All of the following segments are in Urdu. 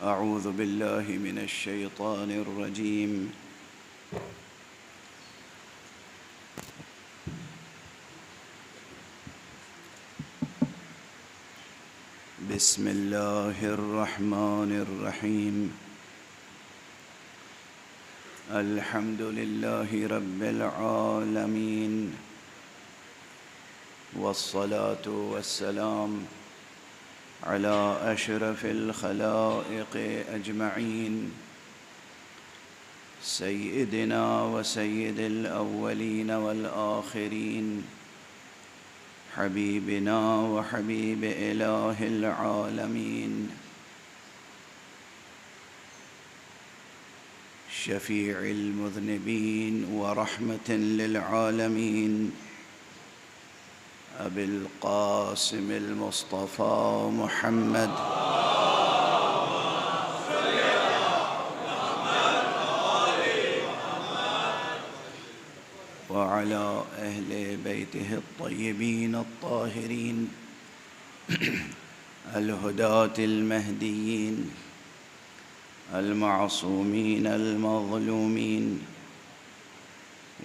أعوذ بالله من الشيطان الرجيم. بسم الله الرحمن الرحيم. الحمد لله رب العالمين، والصلاة والسلام على أشرف الخلائق أجمعين، سيدنا وسيد الأولين والآخرين، حبيبنا وحبيب إله العالمين، شفيع المذنبين ورحمة للعالمين، أبي القاسم المصطفى محمد وعلى أهل بيته الطيبين الطاهرين الهداة المهديين المعصومين المظلومين،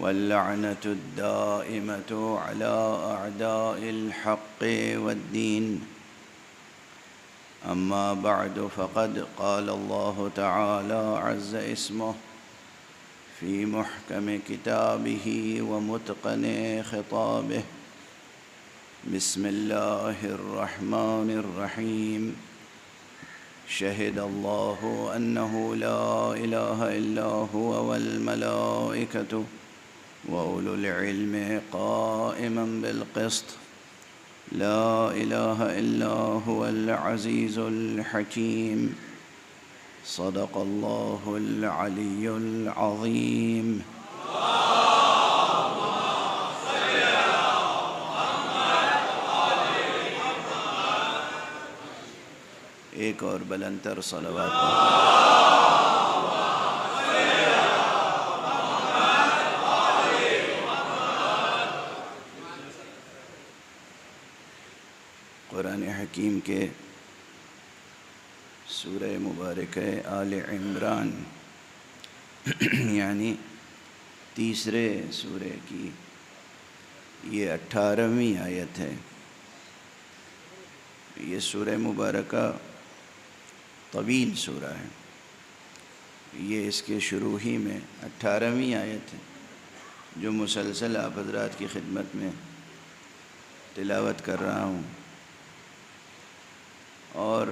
واللعنة الدائمة على أعداء الحق والدين. أما بعد، فقد قال الله تعالى عز اسمه في محكم كتابه ومتقن خطابه: بسم الله الرحمن الرحيم. شهد الله أنه لا إله إلا هو والملائكة وأولو العلم قائما بالقسط، لا إله إلا هو العزيز الحكيم. صدق الله العلي العظيم. ایک اور بلندتر صلوات قرآن حکیم کے سورہ مبارکہ آل عمران یعنی تیسرے سورہ کی یہ 18ویں آیت ہے۔ یہ سورہ مبارکہ طویل سورہ ہے، یہ اس کے شروع ہی میں 18ویں آیت ہے جو مسلسل آپ حضرات کی خدمت میں تلاوت کر رہا ہوں، اور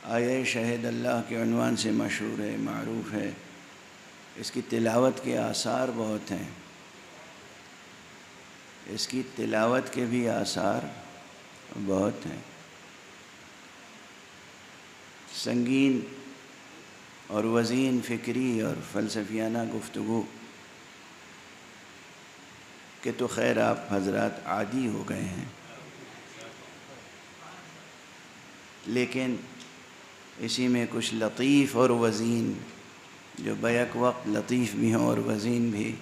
آیہ شہد اللہ کے عنوان سے مشہور ہے، معروف ہے۔ اس کی تلاوت کے آثار بہت ہیں، اس کی تلاوت کے بھی آثار بہت ہیں۔ سنگین اور وزین فکری اور فلسفیانہ گفتگو کہ تو خیر آپ حضرات عادی ہو گئے ہیں، لیکن اسی میں کچھ لطیف اور وزین جو بیک وقت لطیف بھی ہوں اور وزین بھی،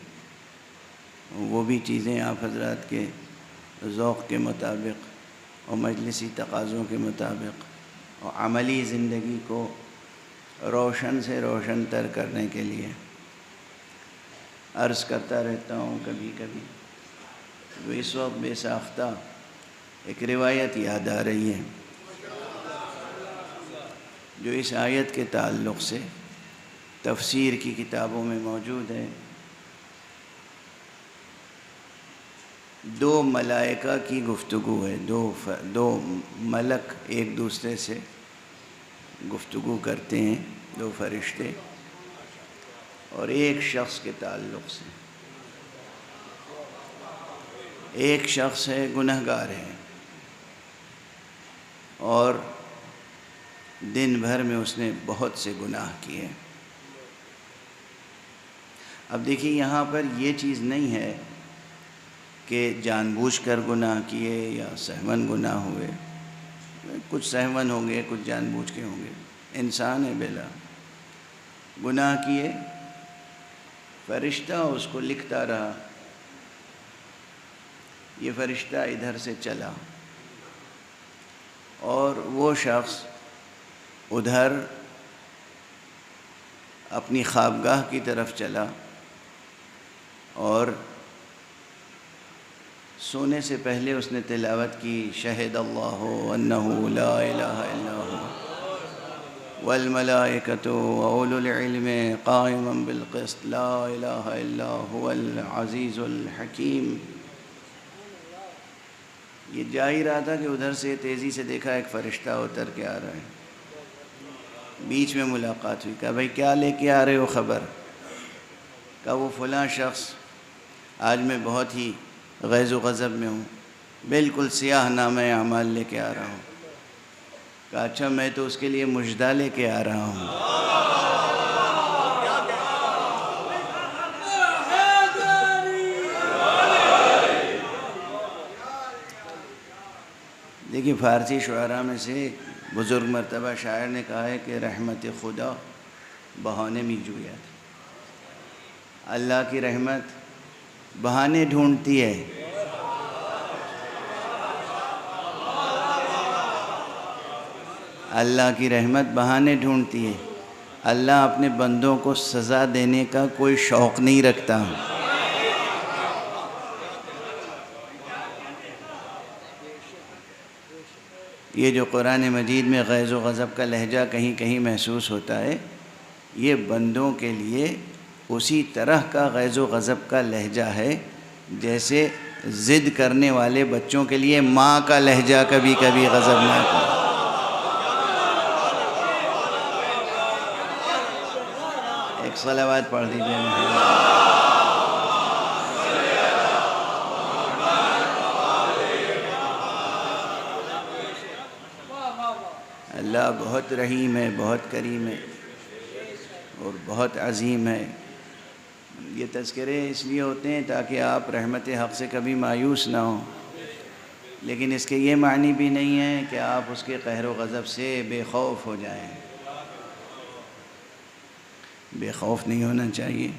وہ بھی چیزیں آپ حضرات کے ذوق کے مطابق اور مجلسی تقاضوں کے مطابق اور عملی زندگی کو روشن سے روشن تر کرنے کے لیے عرض کرتا رہتا ہوں۔ کبھی کبھی وہ اس وقت بے ساختہ ایک روایت یاد آ رہی ہے جو اس آیت کے تعلق سے تفسیر کی کتابوں میں موجود ہے۔ دو ملائکہ کی گفتگو ہے، دو ملک ایک دوسرے سے گفتگو کرتے ہیں، دو فرشتے، اور ایک شخص کے تعلق سے۔ ایک شخص ہے گنہگار ہے اور دن بھر میں اس نے بہت سے گناہ کیے۔ اب دیکھیے یہاں پر یہ چیز نہیں ہے کہ جان بوجھ کر گناہ کیے یا سہون گناہ ہوئے، کچھ سہون ہوں گے، کچھ جان بوجھ کے ہوں گے، انسان ہے بلا۔ گناہ کیے، فرشتہ اس کو لکھتا رہا، یہ فرشتہ ادھر سے چلا اور وہ شخص ادھر اپنی خوابگاہ کی طرف چلا اور سونے سے پہلے اس نے تلاوت کی شہد اللہ انہ لا الہ الا هو والملائکۃ واولو العلم قائما بالقسط لا الہ الا هو العزیز الحکیم۔ یہ جا ہی رہا تھا کہ ادھر سے تیزی سے دیکھا ایک فرشتہ اتر کے آ رہا ہے، بیچ میں ملاقات ہوئی، کہا بھائی کیا لے کے آ رہے ہو خبر؟ کہا وہ فلاں شخص آج میں بہت ہی غیظ و غضب میں ہوں، بالکل سیاہ نامہ اعمال لے کے آ رہا ہوں۔ کہا اچھا میں تو اس کے لیے مژدہ لے کے آ رہا ہوں۔ دیکھیے فارسی شعراء میں سے ایک بزرگ مرتبہ شاعر نے کہا ہے کہ رحمت خدا بہانے میں جویت، اللہ کی رحمت بہانے ڈھونڈتی ہے۔ اللہ کی رحمت بہانے ڈھونڈتی ہے، اللہ اپنے بندوں کو سزا دینے کا کوئی شوق نہیں رکھتا۔ یہ جو قرآن مجید میں غیظ و غضب کا لہجہ کہیں کہیں محسوس ہوتا ہے، یہ بندوں کے لیے اسی طرح کا غیظ و غضب کا لہجہ ہے جیسے ضد کرنے والے بچوں کے لیے ماں کا لہجہ کبھی کبھی غضبناک ہے۔ ایک صلوات پڑھ دیجئے محمد۔ اللہ بہت رحیم ہے، بہت کریم ہے اور بہت عظیم ہے۔ یہ تذکرے اس لیے ہوتے ہیں تاکہ آپ رحمت حق سے کبھی مایوس نہ ہوں، لیکن اس کے یہ معنی بھی نہیں ہے کہ آپ اس کے قہر و غضب سے بے خوف ہو جائیں۔ بے خوف نہیں ہونا چاہیے،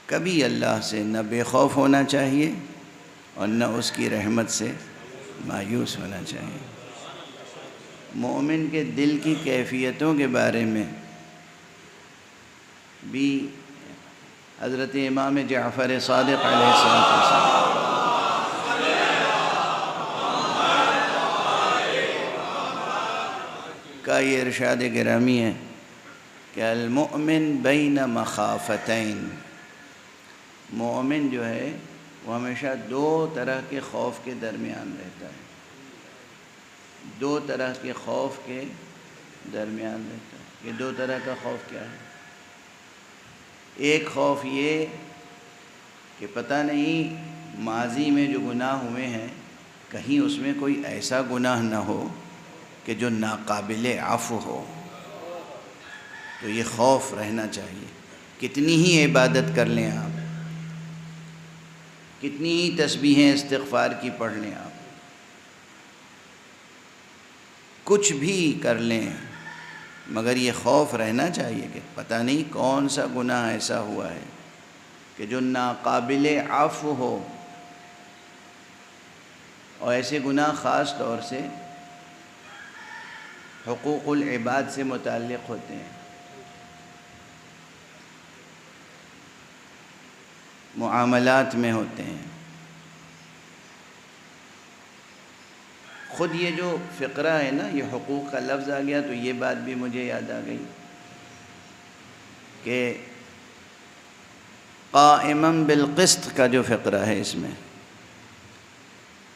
کبھی اللہ سے نہ بے خوف ہونا چاہیے اور نہ اس کی رحمت سے مایوس ہونا چاہیے۔ مومن کے دل کی کیفیتوں کے بارے میں بھی حضرت امام جعفر صادق علیہ السلام کا یہ ارشاد گرامی ہے کہ المؤمن بین مخافتین، مومن جو ہے وہ ہمیشہ دو طرح کے خوف کے درمیان رہتا ہے، دو طرح کے خوف کے درمیان رہتا ہے۔ یہ دو طرح کا خوف کیا ہے؟ ایک خوف یہ کہ پتہ نہیں ماضی میں جو گناہ ہوئے ہیں کہیں اس میں کوئی ایسا گناہ نہ ہو کہ جو ناقابل عفو ہو، تو یہ خوف رہنا چاہیے۔ کتنی ہی عبادت کر لیں آپ، کتنی ہی تسبیحیں استغفار کی پڑھ لیں آپ، کچھ بھی کر لیں، مگر یہ خوف رہنا چاہیے کہ پتہ نہیں کون سا گناہ ایسا ہوا ہے کہ جو ناقابل عفو ہو، اور ایسے گناہ خاص طور سے حقوق العباد سے متعلق ہوتے ہیں، معاملات میں ہوتے ہیں۔ خود یہ جو فقرہ ہے نا، یہ حقوق کا لفظ آ گیا تو یہ بات بھی مجھے یاد آ گئی کہ قائما بالقسط کا جو فقرہ ہے، اس میں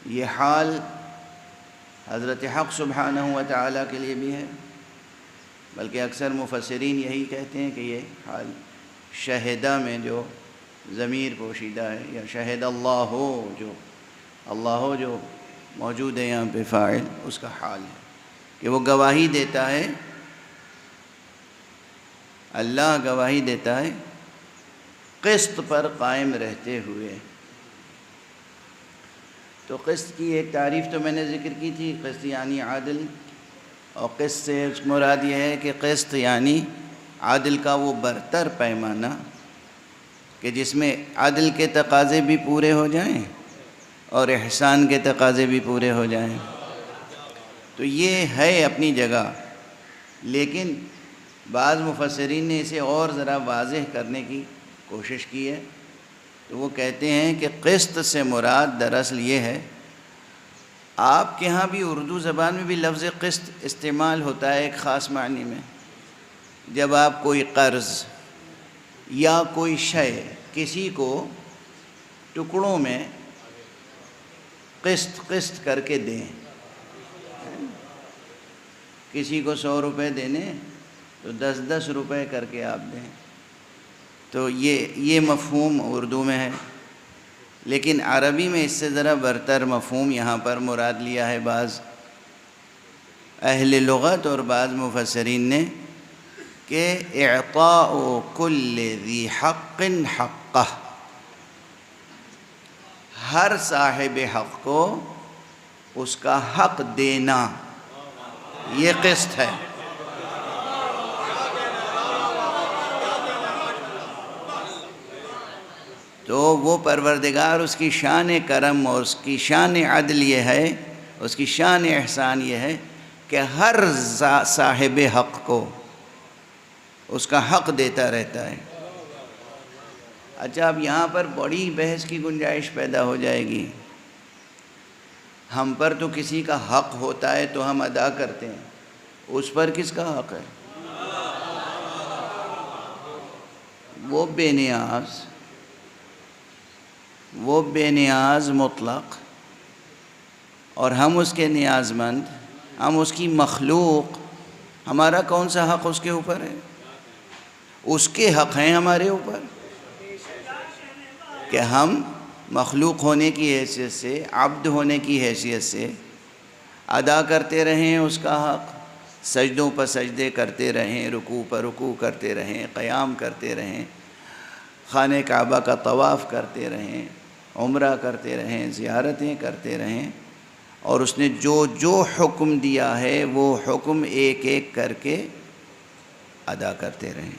یہ حال حضرت حق سبحانہ و تعالیٰ کے لیے بھی ہے، بلکہ اکثر مفسرین یہی کہتے ہیں کہ یہ حال شہدہ میں جو ضمیر پوشیدہ ہے، یا شہد اللہ ہو، جو اللہ ہو جو موجود ہے یہاں پہ فاعل، اس کا حال ہے کہ وہ گواہی دیتا ہے، اللہ گواہی دیتا ہے قسط پر قائم رہتے ہوئے۔ تو قسط کی ایک تعریف تو میں نے ذکر کی تھی، قسط یعنی عادل، اور قسط سے مراد یہ ہے کہ قسط یعنی عادل کا وہ برتر پیمانہ کہ جس میں عدل کے تقاضے بھی پورے ہو جائیں اور احسان کے تقاضے بھی پورے ہو جائیں۔ تو یہ ہے اپنی جگہ، لیکن بعض مفسرین نے اسے اور ذرا واضح کرنے کی کوشش کی ہے، تو وہ کہتے ہیں کہ قسط سے مراد دراصل یہ ہے، آپ کے ہاں بھی اردو زبان میں بھی لفظ قسط استعمال ہوتا ہے ایک خاص معنی میں، جب آپ کوئی قرض یا کوئی شے کسی کو ٹکڑوں میں قسط کر کے دیں، کسی کو 100 روپے دینے تو 10 روپے کر کے آپ دیں، تو یہ مفہوم اردو میں ہے، لیکن عربی میں اس سے ذرا برتر مفہوم یہاں پر مراد لیا ہے بعض اہل لغت اور بعض مفسرین نے، کہ اعطاء کل ذی حق حقہ، ہر صاحب حق کو اس کا حق دینا، یہ قسط ہے۔ تو وہ پروردگار، اس کی شان کرم اور اس کی شان عدل یہ ہے، اس کی شان احسان یہ ہے کہ ہر صاحب حق کو اس کا حق دیتا رہتا ہے۔ اچھا، اب یہاں پر بڑی بحث کی گنجائش پیدا ہو جائے گی، ہم پر تو کسی کا حق ہوتا ہے تو ہم ادا کرتے ہیں، اس پر کس کا حق ہے؟ وہ بے نیاز مطلق، اور ہم اس کے نیاز مند، ہم اس کی مخلوق، ہمارا کون سا حق اس کے اوپر ہے؟ اس کے حق ہیں ہمارے اوپر کہ ہم مخلوق ہونے کی حیثیت سے، عبد ہونے کی حیثیت سے ادا کرتے رہیں اس کا حق، سجدوں پر سجدے کرتے رہیں، رکوع پر رکوع کرتے رہیں، قیام کرتے رہیں، خانہ کعبہ کا طواف کرتے رہیں، عمرہ کرتے رہیں، زیارتیں کرتے رہیں، اور اس نے جو حکم دیا ہے وہ حکم ایک ایک کر کے ادا کرتے رہیں۔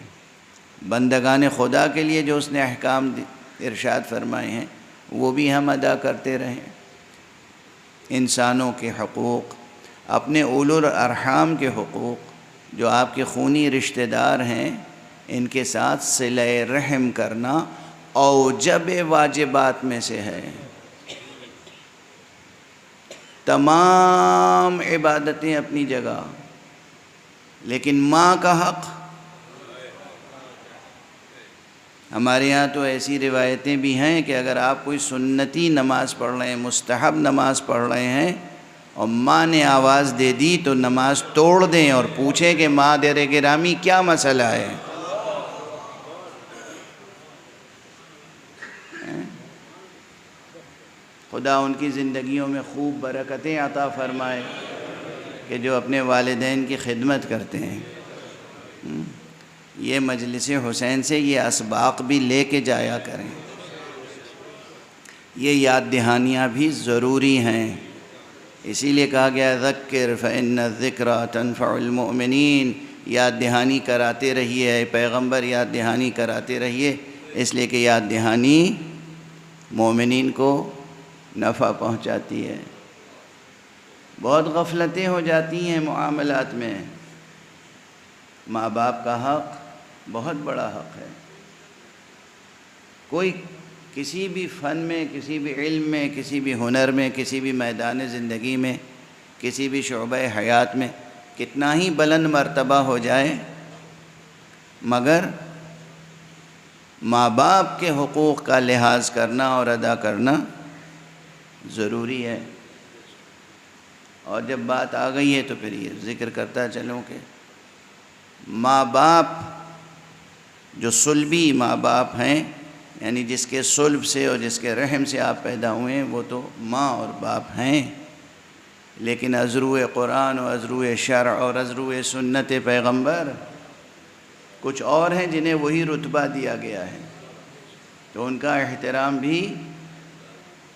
بندگان خدا کے لیے جو اس نے احکام ارشاد فرمائے ہیں وہ بھی ہم ادا کرتے رہیں۔ انسانوں کے حقوق، اپنے اولو الارحام کے حقوق، جو آپ کے خونی رشتہ دار ہیں، ان کے ساتھ صلہ رحم کرنا اوجب واجبات میں سے ہے۔ تمام عبادتیں اپنی جگہ، لیکن ماں کا حق، ہمارے یہاں تو ایسی روایتیں بھی ہیں کہ اگر آپ کوئی سنتی نماز پڑھ رہے ہیں، مستحب نماز پڑھ رہے ہیں، اور ماں نے آواز دے دی تو نماز توڑ دیں اور پوچھیں کہ مادر گرامی کیا مسئلہ ہے۔ خدا ان کی زندگیوں میں خوب برکتیں عطا فرمائے کہ جو اپنے والدین کی خدمت کرتے ہیں۔ یہ مجلس حسین سے یہ اسباق بھی لے کے جایا کریں، یہ یاد دہانیاں بھی ضروری ہیں، اسی لیے کہا گیا ذکر فإن الذکریٰ تنفع المؤمنین، یاد دہانی کراتے رہیے، اے پیغمبر یاد دہانی کراتے رہیے، اس لیے کہ یاد دہانی مومنین کو نفع پہنچاتی ہے۔ بہت غفلتیں ہو جاتی ہیں معاملات میں، ماں باپ کا حق بہت بڑا حق ہے۔ کوئی کسی بھی فن میں، کسی بھی علم میں، کسی بھی ہنر میں، کسی بھی میدان زندگی میں، کسی بھی شعبہ حیات میں کتنا ہی بلند مرتبہ ہو جائے، مگر ماں باپ کے حقوق کا لحاظ کرنا اور ادا کرنا ضروری ہے۔ اور جب بات آ گئی ہے تو پھر یہ ذکر کرتا چلوں کہ ماں باپ جو صلبی ماں باپ ہیں، یعنی جس کے صلب سے اور جس کے رحم سے آپ پیدا ہوئے ہیں، وہ تو ماں اور باپ ہیں، لیکن ازرو قرآن و ازرو شرع اور ازرو سنت پیغمبر کچھ اور ہیں جنہیں وہی رتبہ دیا گیا ہے، تو ان کا احترام بھی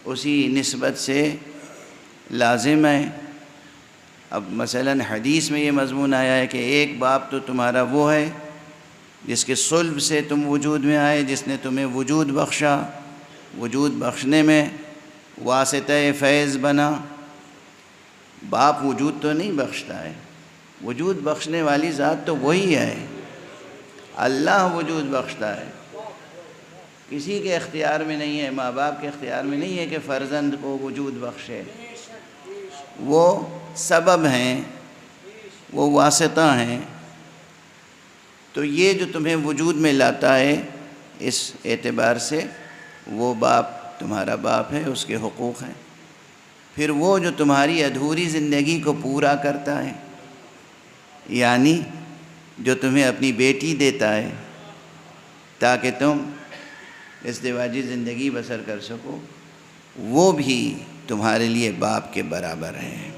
اسی نسبت سے لازم ہے۔ اب مثلاً حدیث میں یہ مضمون آیا ہے کہ ایک باپ تو تمہارا وہ ہے جس کے صلب سے تم وجود میں آئے، جس نے تمہیں وجود بخشا، وجود بخشنے میں واسطہ فیض بنا، باپ وجود تو نہیں بخشتا ہے، وجود بخشنے والی ذات تو وہی ہے، اللہ وجود بخشتا ہے، کسی کے اختیار میں نہیں ہے، ماں باپ کے اختیار میں نہیں ہے کہ فرزند کو وجود بخشے، وہ سبب ہیں، وہ واسطہ ہیں۔ تو یہ جو تمہیں وجود میں لاتا ہے اس اعتبار سے وہ باپ تمہارا باپ ہے، اس کے حقوق ہیں۔ پھر وہ جو تمہاری ادھوری زندگی کو پورا کرتا ہے، یعنی جو تمہیں اپنی بیٹی دیتا ہے تاکہ تم ازدواجی زندگی بسر کر سکو، وہ بھی تمہارے لیے باپ کے برابر ہے۔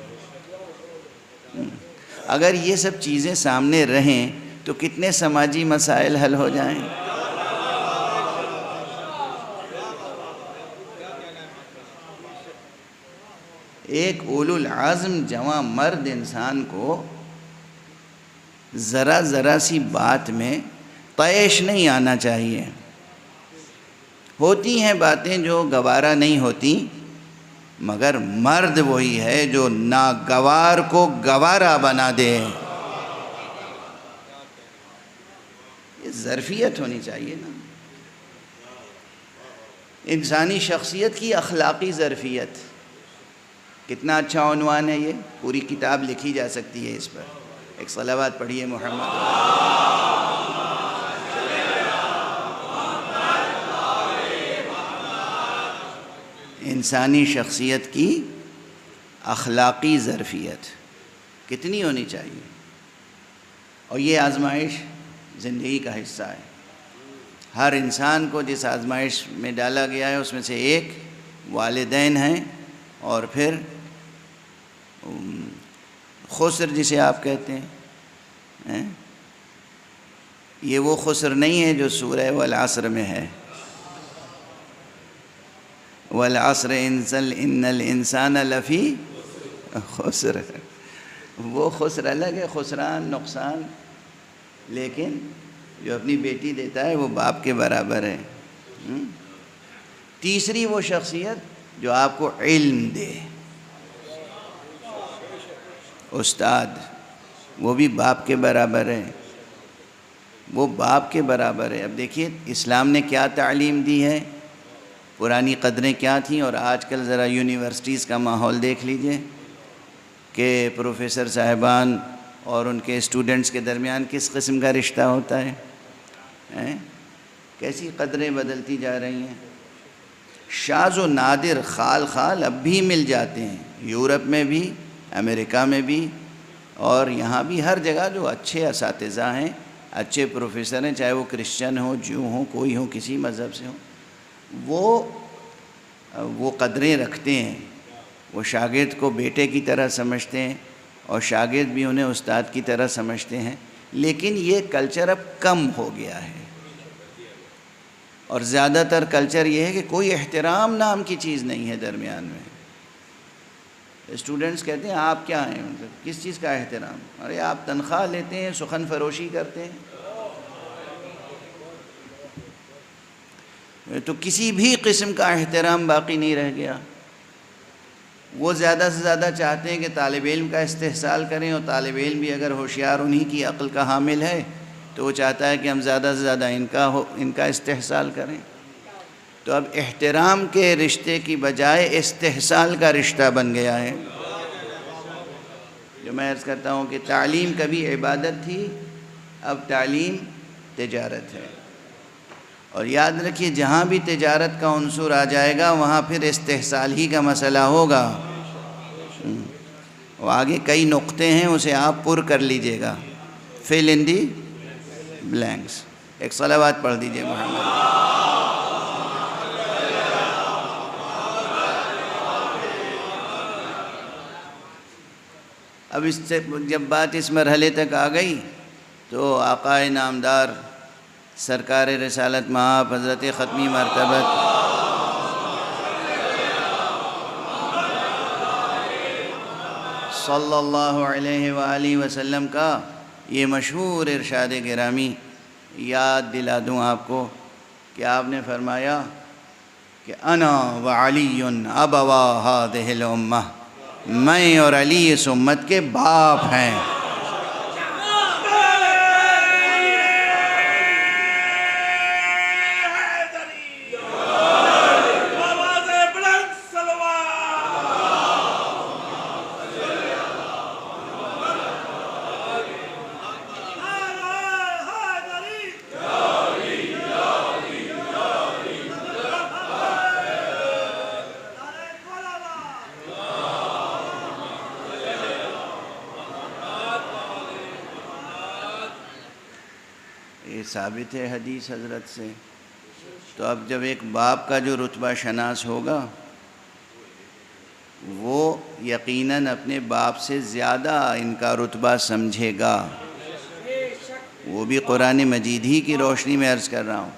اگر یہ سب چیزیں سامنے رہیں تو کتنے سماجی مسائل حل ہو جائیں۔ ایک اولو العزم جواں مرد انسان کو ذرا سی بات میں طیش نہیں آنا چاہیے۔ ہوتی ہیں باتیں جو گوارا نہیں ہوتی، مگر مرد وہی ہے جو ناگوار کو گوارا بنا دے۔ یہ ظرفیت ہونی چاہیے نا، انسانی شخصیت کی اخلاقی ظرفیت۔ کتنا اچھا عنوان ہے، یہ پوری کتاب لکھی جا سکتی ہے اس پر۔ ایک صلوات پڑھیے محمد۔ انسانی شخصیت کی اخلاقی ظرفیت کتنی ہونی چاہیے، اور یہ آزمائش زندگی کا حصہ ہے۔ ہر انسان کو جس آزمائش میں ڈالا گیا ہے اس میں سے ایک والدین ہیں، اور پھر خسر جسے آپ کہتے ہیں، یہ وہ خسر نہیں ہے جو سورہ والعصر میں ہے، والعصر ان الانسان لفی خسر، وہ خسر الگ ہے، خسران نقصان، لیکن جو اپنی بیٹی دیتا ہے وہ باپ کے برابر ہے۔ تیسری وہ شخصیت جو آپ کو علم دے، استاد، وہ بھی باپ کے برابر ہے، وہ باپ کے برابر ہے۔ اب دیکھیے اسلام نے کیا تعلیم دی ہے، پرانی قدریں کیا تھیں، اور آج کل ذرا یونیورسٹیز کا ماحول دیکھ لیجئے کہ پروفیسر صاحبان اور ان کے اسٹوڈنٹس کے درمیان کس قسم کا رشتہ ہوتا ہے، کیسی قدریں بدلتی جا رہی ہیں۔ شاذ و نادر خال اب بھی مل جاتے ہیں، یورپ میں بھی، امریکہ میں بھی، اور یہاں بھی، ہر جگہ جو اچھے اساتذہ ہیں، اچھے پروفیسر ہیں، چاہے وہ کرسچن ہوں، جو ہوں، کوئی ہوں، کسی مذہب سے ہوں، وہ قدریں رکھتے ہیں، وہ شاگرد کو بیٹے کی طرح سمجھتے ہیں، اور شاگرد بھی انہیں استاد کی طرح سمجھتے ہیں۔ لیکن یہ کلچر اب کم ہو گیا ہے، اور زیادہ تر کلچر یہ ہے کہ کوئی احترام نام کی چیز نہیں ہے درمیان میں۔ اسٹوڈنٹس کہتے ہیں آپ کیا ہیں، کس چیز کا احترام؟ ارے آپ تنخواہ لیتے ہیں، سخن فروشی کرتے ہیں، تو کسی بھی قسم کا احترام باقی نہیں رہ گیا۔ وہ زیادہ سے زیادہ چاہتے ہیں کہ طالب علم کا استحصال کریں، اور طالب علم بھی اگر ہوشیار انہی کی عقل کا حامل ہے تو وہ چاہتا ہے کہ ہم زیادہ سے زیادہ ان کا استحصال کریں۔ تو اب احترام کے رشتے کی بجائے استحصال کا رشتہ بن گیا ہے۔ جو میں عرض کرتا ہوں کہ تعلیم کبھی عبادت تھی، اب تعلیم تجارت ہے، اور یاد رکھیے جہاں بھی تجارت کا عنصر آ جائے گا وہاں پھر استحصال ہی کا مسئلہ ہوگا۔ وہ آگے کئی نقطے ہیں، اسے آپ پر کر لیجئے گا، fill in the blanks۔ ایک صلوات پڑھ دیجئے محمد۔ اب اس سے جب بات اس مرحلے تک آ گئی تو آقا نامدار سرکار رسالت مآب حضرت ختمی مرتبت صلی اللہ علیہ وآلہ وسلم کا یہ مشہور ارشاد گرامی یاد دلا دوں آپ کو کہ آپ نے فرمایا کہ انا وعلی ابوا ہذہ الامہ، میں اور علی اس امت کے باپ ہیں۔ یہ ثابت ہے حدیث حضرت سے۔ تو اب جب ایک باپ کا جو رتبہ شناس ہوگا وہ یقیناً اپنے باپ سے زیادہ ان کا رتبہ سمجھے گا، وہ بھی قرآن مجید ہی کی روشنی میں عرض کر رہا ہوں،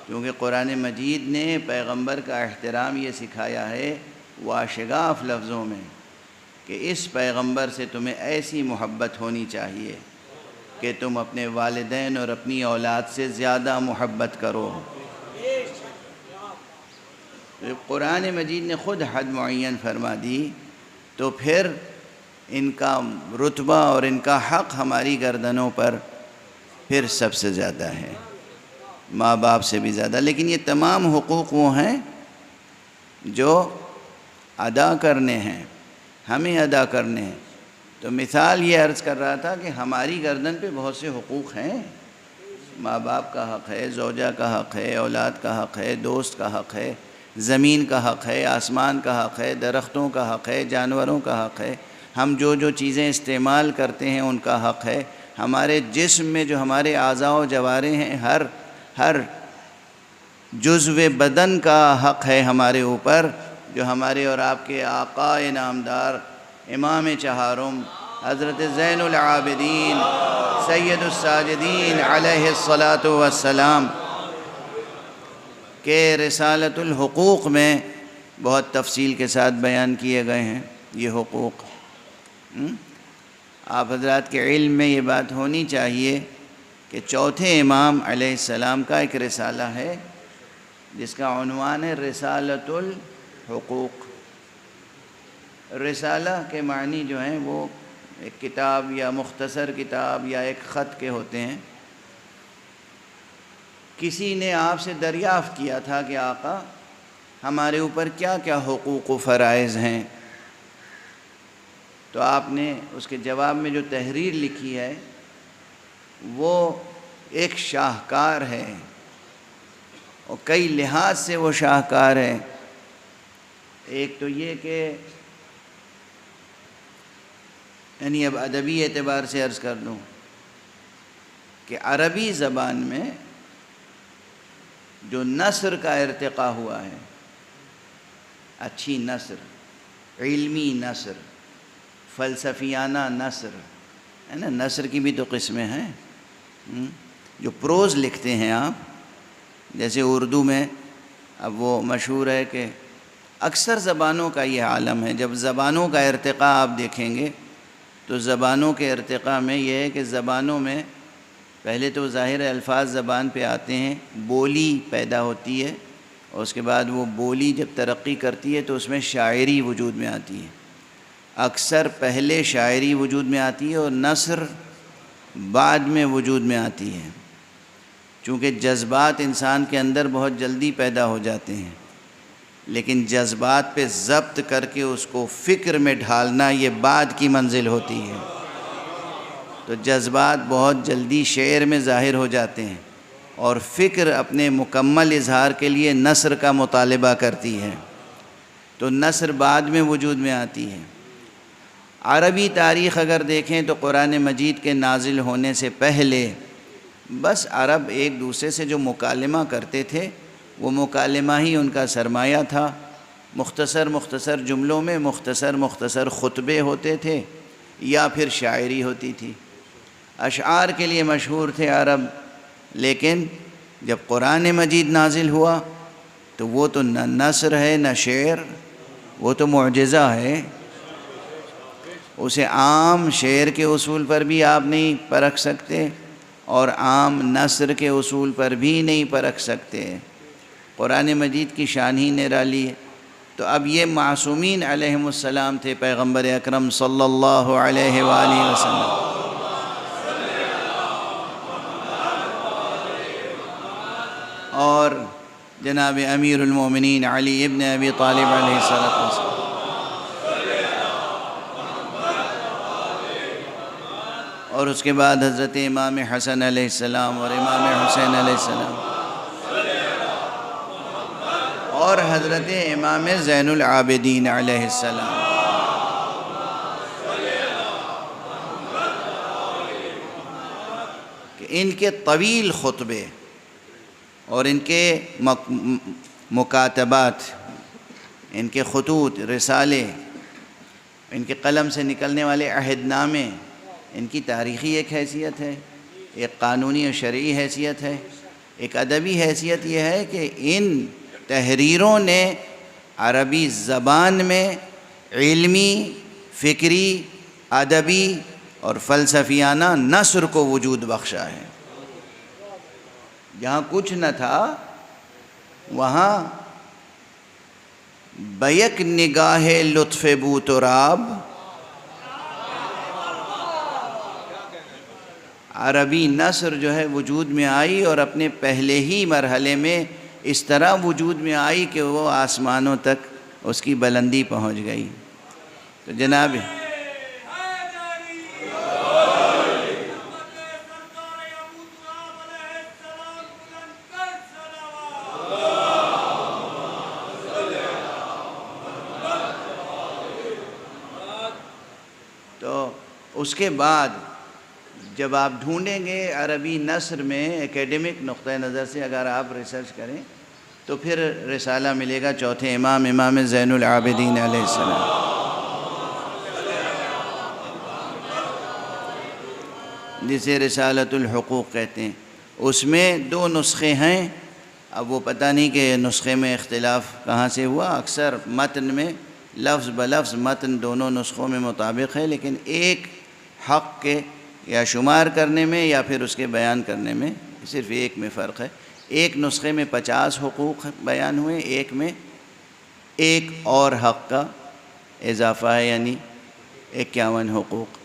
کیونکہ قرآن مجید نے پیغمبر کا احترام یہ سکھایا ہے واشگاف لفظوں میں کہ اس پیغمبر سے تمہیں ایسی محبت ہونی چاہیے کہ تم اپنے والدین اور اپنی اولاد سے زیادہ محبت کرو۔ قرآن مجید نے خود حد معین فرما دی، تو پھر ان کا رتبہ اور ان کا حق ہماری گردنوں پر پھر سب سے زیادہ ہے، ماں باپ سے بھی زیادہ۔ لیکن یہ تمام حقوق وہ ہیں جو ادا کرنے ہیں، ہمیں ادا کرنے ہیں۔ تو مثال یہ عرض کر رہا تھا کہ ہماری گردن پہ بہت سے حقوق ہیں، ماں باپ کا حق ہے، زوجہ کا حق ہے، اولاد کا حق ہے، دوست کا حق ہے، زمین کا حق ہے، آسمان کا حق ہے، درختوں کا حق ہے، جانوروں کا حق ہے، ہم جو چیزیں استعمال کرتے ہیں ان کا حق ہے، ہمارے جسم میں جو ہمارے اعضاء و جوارح ہیں ہر جزو بدن کا حق ہے ہمارے اوپر، جو ہمارے اور آپ کے آقا نامدار امام چہارم حضرت زین العابدین سید الساجدین علیہ الصلاۃ والسلام کہ رسالۃ الحقوق میں بہت تفصیل کے ساتھ بیان کیے گئے ہیں یہ حقوق۔ آپ حضرات کے علم میں یہ بات ہونی چاہیے کہ چوتھے امام علیہ السلام کا ایک رسالہ ہے جس کا عنوان ہے رسالۃ الحقوق۔ رسالہ کے معنی جو ہیں وہ ایک کتاب یا مختصر کتاب یا ایک خط کے ہوتے ہیں۔ کسی نے آپ سے دریافت کیا تھا کہ آقا ہمارے اوپر کیا کیا حقوق و فرائض ہیں، تو آپ نے اس کے جواب میں جو تحریر لکھی ہے وہ ایک شاہکار ہے، اور کئی لحاظ سے وہ شاہکار ہے۔ ایک تو یہ کہ یعنی اب ادبی اعتبار سے عرض کر دوں کہ عربی زبان میں جو نثر کا ارتقاء ہوا ہے، اچھی نثر، علمی نثر، فلسفیانہ نثر ہے نا، نثر کی بھی تو قسمیں ہیں، جو پروز لکھتے ہیں آپ، جیسے اردو میں اب وہ مشہور ہے کہ اکثر زبانوں کا یہ عالم ہے، جب زبانوں کا ارتقاء آپ دیکھیں گے تو زبانوں کے ارتقاء میں یہ ہے کہ زبانوں میں پہلے تو ظاہر الفاظ زبان پہ آتے ہیں، بولی پیدا ہوتی ہے، اور اس کے بعد وہ بولی جب ترقی کرتی ہے تو اس میں شاعری وجود میں آتی ہے۔ اکثر پہلے شاعری وجود میں آتی ہے اور نثر بعد میں وجود میں آتی ہے، چونکہ جذبات انسان کے اندر بہت جلدی پیدا ہو جاتے ہیں، لیکن جذبات پہ ضبط کر کے اس کو فکر میں ڈھالنا یہ بعد کی منزل ہوتی ہے۔ تو جذبات بہت جلدی شعر میں ظاہر ہو جاتے ہیں، اور فکر اپنے مکمل اظہار کے لیے نثر کا مطالبہ کرتی ہے، تو نثر بعد میں وجود میں آتی ہے۔ عربی تاریخ اگر دیکھیں تو قرآن مجید کے نازل ہونے سے پہلے بس عرب ایک دوسرے سے جو مکالمہ کرتے تھے وہ مکالمہ ہی ان کا سرمایہ تھا، مختصر جملوں میں مختصر خطبے ہوتے تھے یا پھر شاعری ہوتی تھی۔ اشعار کے لیے مشہور تھے عرب، لیکن جب قرآن مجید نازل ہوا تو وہ تو نہ نثر ہے نہ شعر، وہ تو معجزہ ہے۔ اسے عام شعر کے اصول پر بھی آپ نہیں پرکھ سکتے اور عام نثر کے اصول پر بھی نہیں پرکھ سکتے۔ قرآن مجید کی شان ہی نرالی ہے۔ تو اب یہ معصومین علیہم السلام تھے، پیغمبر اکرم صلی اللہ علیہ وآلہ وسلم، اور جناب امیر المومنین علی ابن ابی طالب علیہ السلام، اور اس کے بعد حضرت امام حسن علیہ السلام اور امام حسین علیہ السلام، اور حضرت امام زین العابدین علیہ السلام۔ کہ ان کے طویل خطبے اور ان کے مکاتبات، ان کے خطوط، رسالے، ان کے قلم سے نکلنے والے عہد نامے، ان کی تاریخی ایک حیثیت ہے، ایک قانونی اور شرعی حیثیت ہے، ایک ادبی حیثیت یہ ہے کہ ان تحریروں نے عربی زبان میں علمی، فکری، ادبی اور فلسفیانہ نثر کو وجود بخشا ہے۔ جہاں کچھ نہ تھا وہاں بیک نگاہ لطف بو تراب عربی نثر جو ہے وجود میں آئی، اور اپنے پہلے ہی مرحلے میں اس طرح وجود میں آئی کہ وہ آسمانوں تک اس کی بلندی پہنچ گئی۔ تو جناب تو اس کے بعد جب آپ ڈھونڈیں گے عربی نثر میں ایکیڈمک نقطہ نظر سے، اگر آپ ریسرچ کریں تو پھر رسالہ ملے گا چوتھے امام، امام زین العابدین علیہ السلام، جسے رسالۃ الحقوق کہتے ہیں۔ اس میں 2 نسخے ہیں، اب وہ پتہ نہیں کہ نسخے میں اختلاف کہاں سے ہوا، اکثر متن میں لفظ بلفظ متن دونوں نسخوں میں مطابق ہے، لیکن ایک حق کے یا شمار کرنے میں یا پھر اس کے بیان کرنے میں صرف ایک میں فرق ہے۔ ایک نسخے میں 50 حقوق بیان ہوئے، ایک میں ایک اور حق کا اضافہ ہے، یعنی 51 حقوق۔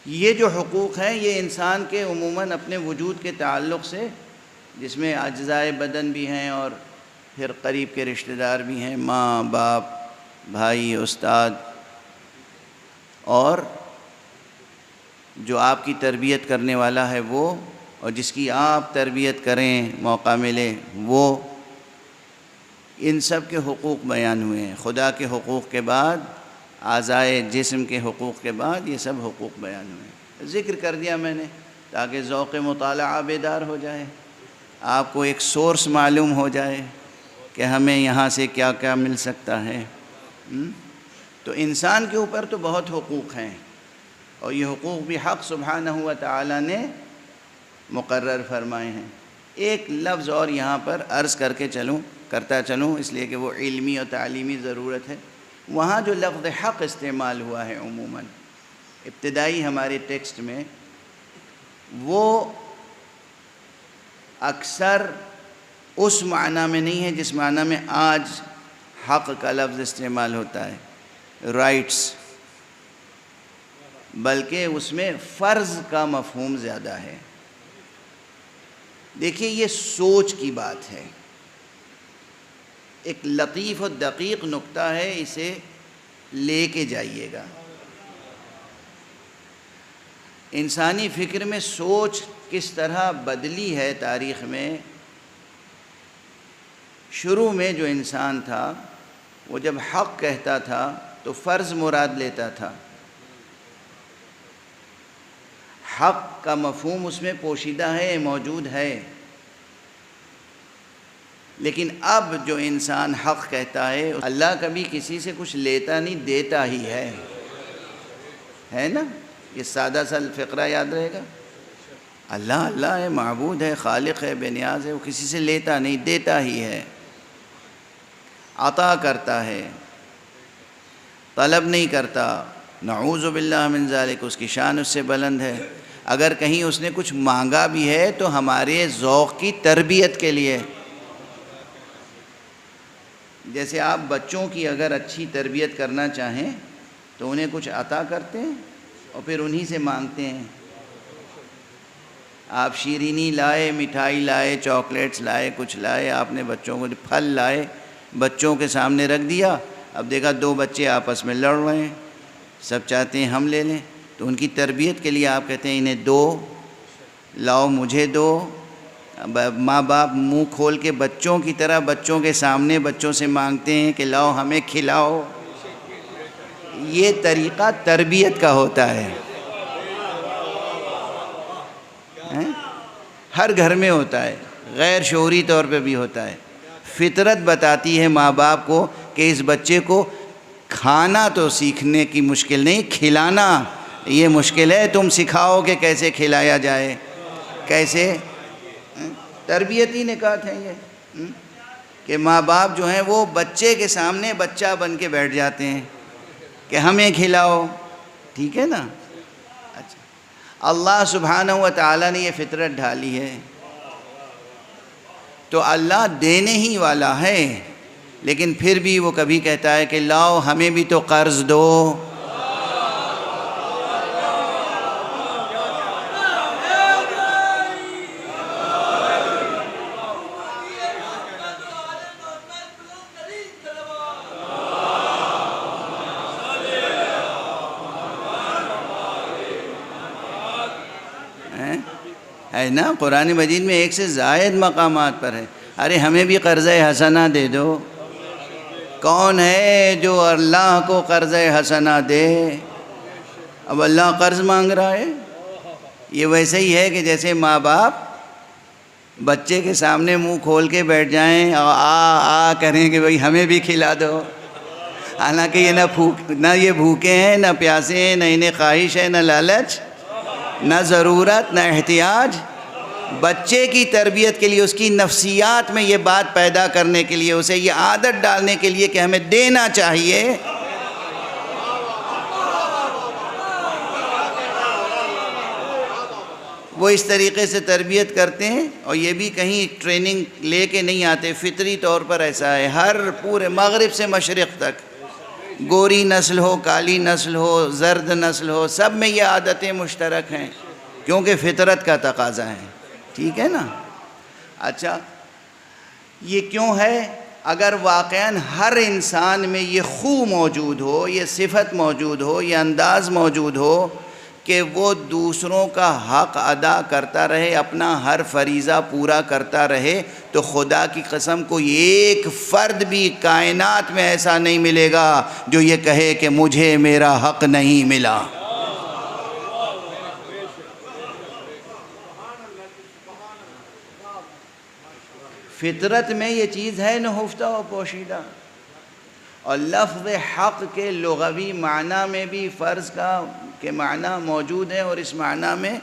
یہ جو حقوق ہیں یہ انسان کے عموماً اپنے وجود کے تعلق سے، جس میں اجزائے بدن بھی ہیں اور پھر قریب کے رشتہ دار بھی ہیں، ماں، باپ، بھائی، استاد، اور جو آپ کی تربیت کرنے والا ہے وہ، اور جس کی آپ تربیت کریں موقع ملے وہ، ان سب کے حقوق بیان ہوئے ہیں۔ خدا کے حقوق کے بعد، اعضائے جسم کے حقوق کے بعد یہ سب حقوق بیان ہوئے ہیں۔ ذکر کر دیا میں نے تاکہ ذوق مطالعہ بیدار ہو جائے، آپ کو ایک سورس معلوم ہو جائے کہ ہمیں یہاں سے کیا کیا مل سکتا ہے۔ تو انسان کے اوپر تو بہت حقوق ہیں، اور یہ حقوق بھی حق سبحانہ و تعالی نے مقرر فرمائے ہیں۔ ایک لفظ اور یہاں پر عرض کرتا چلوں اس لیے کہ وہ علمی اور تعلیمی ضرورت ہے۔ وہاں جو لفظ حق استعمال ہوا ہے عموماً ابتدائی ہمارے ٹیکسٹ میں، وہ اکثر اس معنی میں نہیں ہے جس معنی میں آج حق کا لفظ استعمال ہوتا ہے، رائٹس، بلکہ اس میں فرض کا مفہوم زیادہ ہے۔ دیکھیے یہ سوچ کی بات ہے، ایک لطیف و دقیق نکتہ ہے، اسے لے کے جائیے گا۔ انسانی فکر میں سوچ کس طرح بدلی ہے تاریخ میں۔ شروع میں جو انسان تھا وہ جب حق کہتا تھا تو فرض مراد لیتا تھا، حق کا مفہوم اس میں پوشیدہ ہے، موجود ہے۔ لیکن اب جو انسان حق کہتا ہے، اللہ کبھی کسی سے کچھ لیتا نہیں، دیتا ہی ہے نا؟ یہ سادہ سا فقرہ یاد رہے گا، اللہ اللہ ہے، معبود ہے، خالق ہے، بے نیاز ہے، وہ کسی سے لیتا نہیں، دیتا ہی ہے، عطا کرتا ہے، طلب نہیں کرتا۔ نعوذ باللہ من ذالک، اس کی شان اس سے بلند ہے۔ اگر کہیں اس نے کچھ مانگا بھی ہے تو ہمارے ذوق کی تربیت کے لیے، جیسے آپ بچوں کی اگر اچھی تربیت کرنا چاہیں تو انہیں کچھ عطا کرتے ہیں اور پھر انہی سے مانگتے ہیں. آپ شیرینی لائے، مٹھائی لائے، چاکلیٹس لائے، کچھ لائے، آپ نے بچوں کو پھل لائے، بچوں کے سامنے رکھ دیا. اب دیکھا 2 بچے آپس میں لڑ رہے ہیں، سب چاہتے ہیں ہم لے لیں، تو ان کی تربیت کے لیے آپ کہتے ہیں انہیں دو، لاؤ مجھے دو. ماں باپ منہ کھول کے بچوں کی طرح بچوں کے سامنے بچوں سے مانگتے ہیں کہ لاؤ ہمیں کھلاؤ. یہ طریقہ تربیت کا ہوتا ہے. ہر گھر میں ہوتا ہے، غیر شعوری طور پہ بھی ہوتا ہے. فطرت بتاتی ہے ماں باپ کو کہ اس بچے کو کھانا تو سیکھنے کی مشکل نہیں، کھلانا یہ مشکل ہے. تم سکھاؤ کہ کیسے کھلایا جائے، کیسے. تربیتی نکات ہیں یہ کہ ماں باپ جو ہیں وہ بچے کے سامنے بچہ بن کے بیٹھ جاتے ہیں کہ ہمیں کھلاؤ. ٹھیک ہے نا. اچھا، اللہ سبحانہ و تعالیٰ نے یہ فطرت ڈھالی ہے تو اللہ دینے ہی والا ہے، لیکن پھر بھی وہ کبھی کہتا ہے کہ لاؤ ہمیں بھی تو قرض دو. ہے نا، قرآن مجید میں 1 سے زائد مقامات پر ہے. ارے ہمیں بھی قرض حسنہ دے دو. کون ہے جو اللہ کو قرض حسنہ دے؟ اب اللہ قرض مانگ رہا ہے. یہ ویسے ہی ہے کہ جیسے ماں باپ بچے کے سامنے منہ کھول کے بیٹھ جائیں اور آ کریں کہ بھئی ہمیں بھی کھلا دو. حالانکہ یہ نہ یہ بھوکے ہیں، نہ پیاسے ہیں، نہ انہیں خواہش ہے، نہ لالچ، نہ ضرورت، نہ احتیاج. بچے کی تربیت کے لیے، اس کی نفسیات میں یہ بات پیدا کرنے کے لیے، اسے یہ عادت ڈالنے کے لیے کہ ہمیں دینا چاہیے. وہ اس طریقے سے تربیت کرتے ہیں اور یہ بھی کہیں ٹریننگ لے کے نہیں آتے، فطری طور پر ایسا ہے. ہر پورے مغرب سے مشرق تک، گوری نسل ہو، کالی نسل ہو، زرد نسل ہو، سب میں یہ عادتیں مشترک ہیں کیونکہ فطرت کا تقاضا ہے. ٹھیک ہے نا. اچھا، یہ کیوں ہے؟ اگر واقعاً ہر انسان میں یہ خو موجود ہو، یہ صفت موجود ہو، یہ انداز موجود ہو کہ وہ دوسروں کا حق ادا کرتا رہے، اپنا ہر فریضہ پورا کرتا رہے، تو خدا کی قسم کوئی ایک فرد بھی کائنات میں ایسا نہیں ملے گا جو یہ کہے کہ مجھے میرا حق نہیں ملا. فطرت میں یہ چیز ہے نہفتہ و پوشیدہ. اور لفظ حق کے لغوی معنی میں بھی فرض کا کے معنی موجود ہے، اور اس معنی میں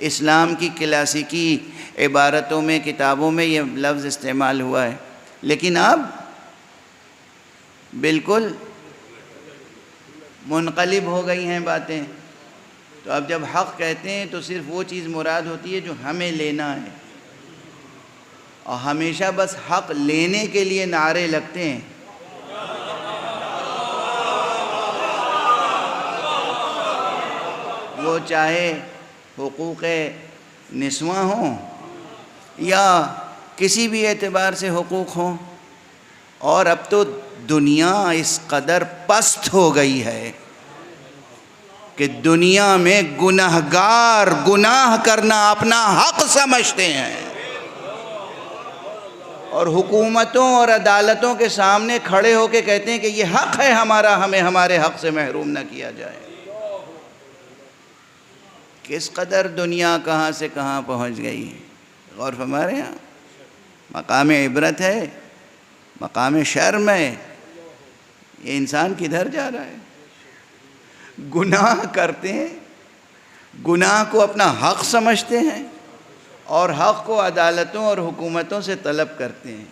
اسلام کی کلاسیکی عبارتوں میں، کتابوں میں یہ لفظ استعمال ہوا ہے. لیکن اب بالکل منقلب ہو گئی ہیں باتیں. تو اب جب حق کہتے ہیں تو صرف وہ چیز مراد ہوتی ہے جو ہمیں لینا ہے، اور ہمیشہ بس حق لینے کے لیے نعرے لگتے ہیں. وہ چاہے حقوق نسواں ہوں یا کسی بھی اعتبار سے حقوق ہوں. اور اب تو دنیا اس قدر پست ہو گئی ہے کہ دنیا میں گنہگار گناہ کرنا اپنا حق سمجھتے ہیں، اور حکومتوں اور عدالتوں کے سامنے کھڑے ہو کے کہتے ہیں کہ یہ حق ہے ہمارا، ہمیں ہمارے حق سے محروم نہ کیا جائے. کس قدر دنیا کہاں سے کہاں پہنچ گئی. غور فرما رہے ہیں. مقام عبرت ہے، مقام شرم ہے. یہ انسان کدھر جا رہا ہے؟ گناہ کرتے ہیں، گناہ کو اپنا حق سمجھتے ہیں، اور حق کو عدالتوں اور حکومتوں سے طلب کرتے ہیں.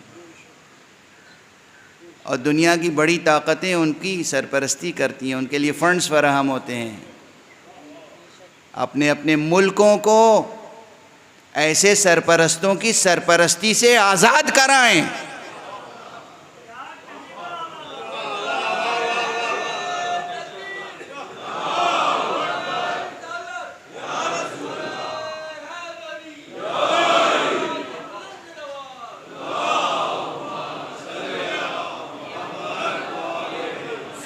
اور دنیا کی بڑی طاقتیں ان کی سرپرستی کرتی ہیں، ان کے لیے فنڈز فراہم ہوتے ہیں. اپنے اپنے ملکوں کو ایسے سرپرستوں کی سرپرستی سے آزاد کرائیں.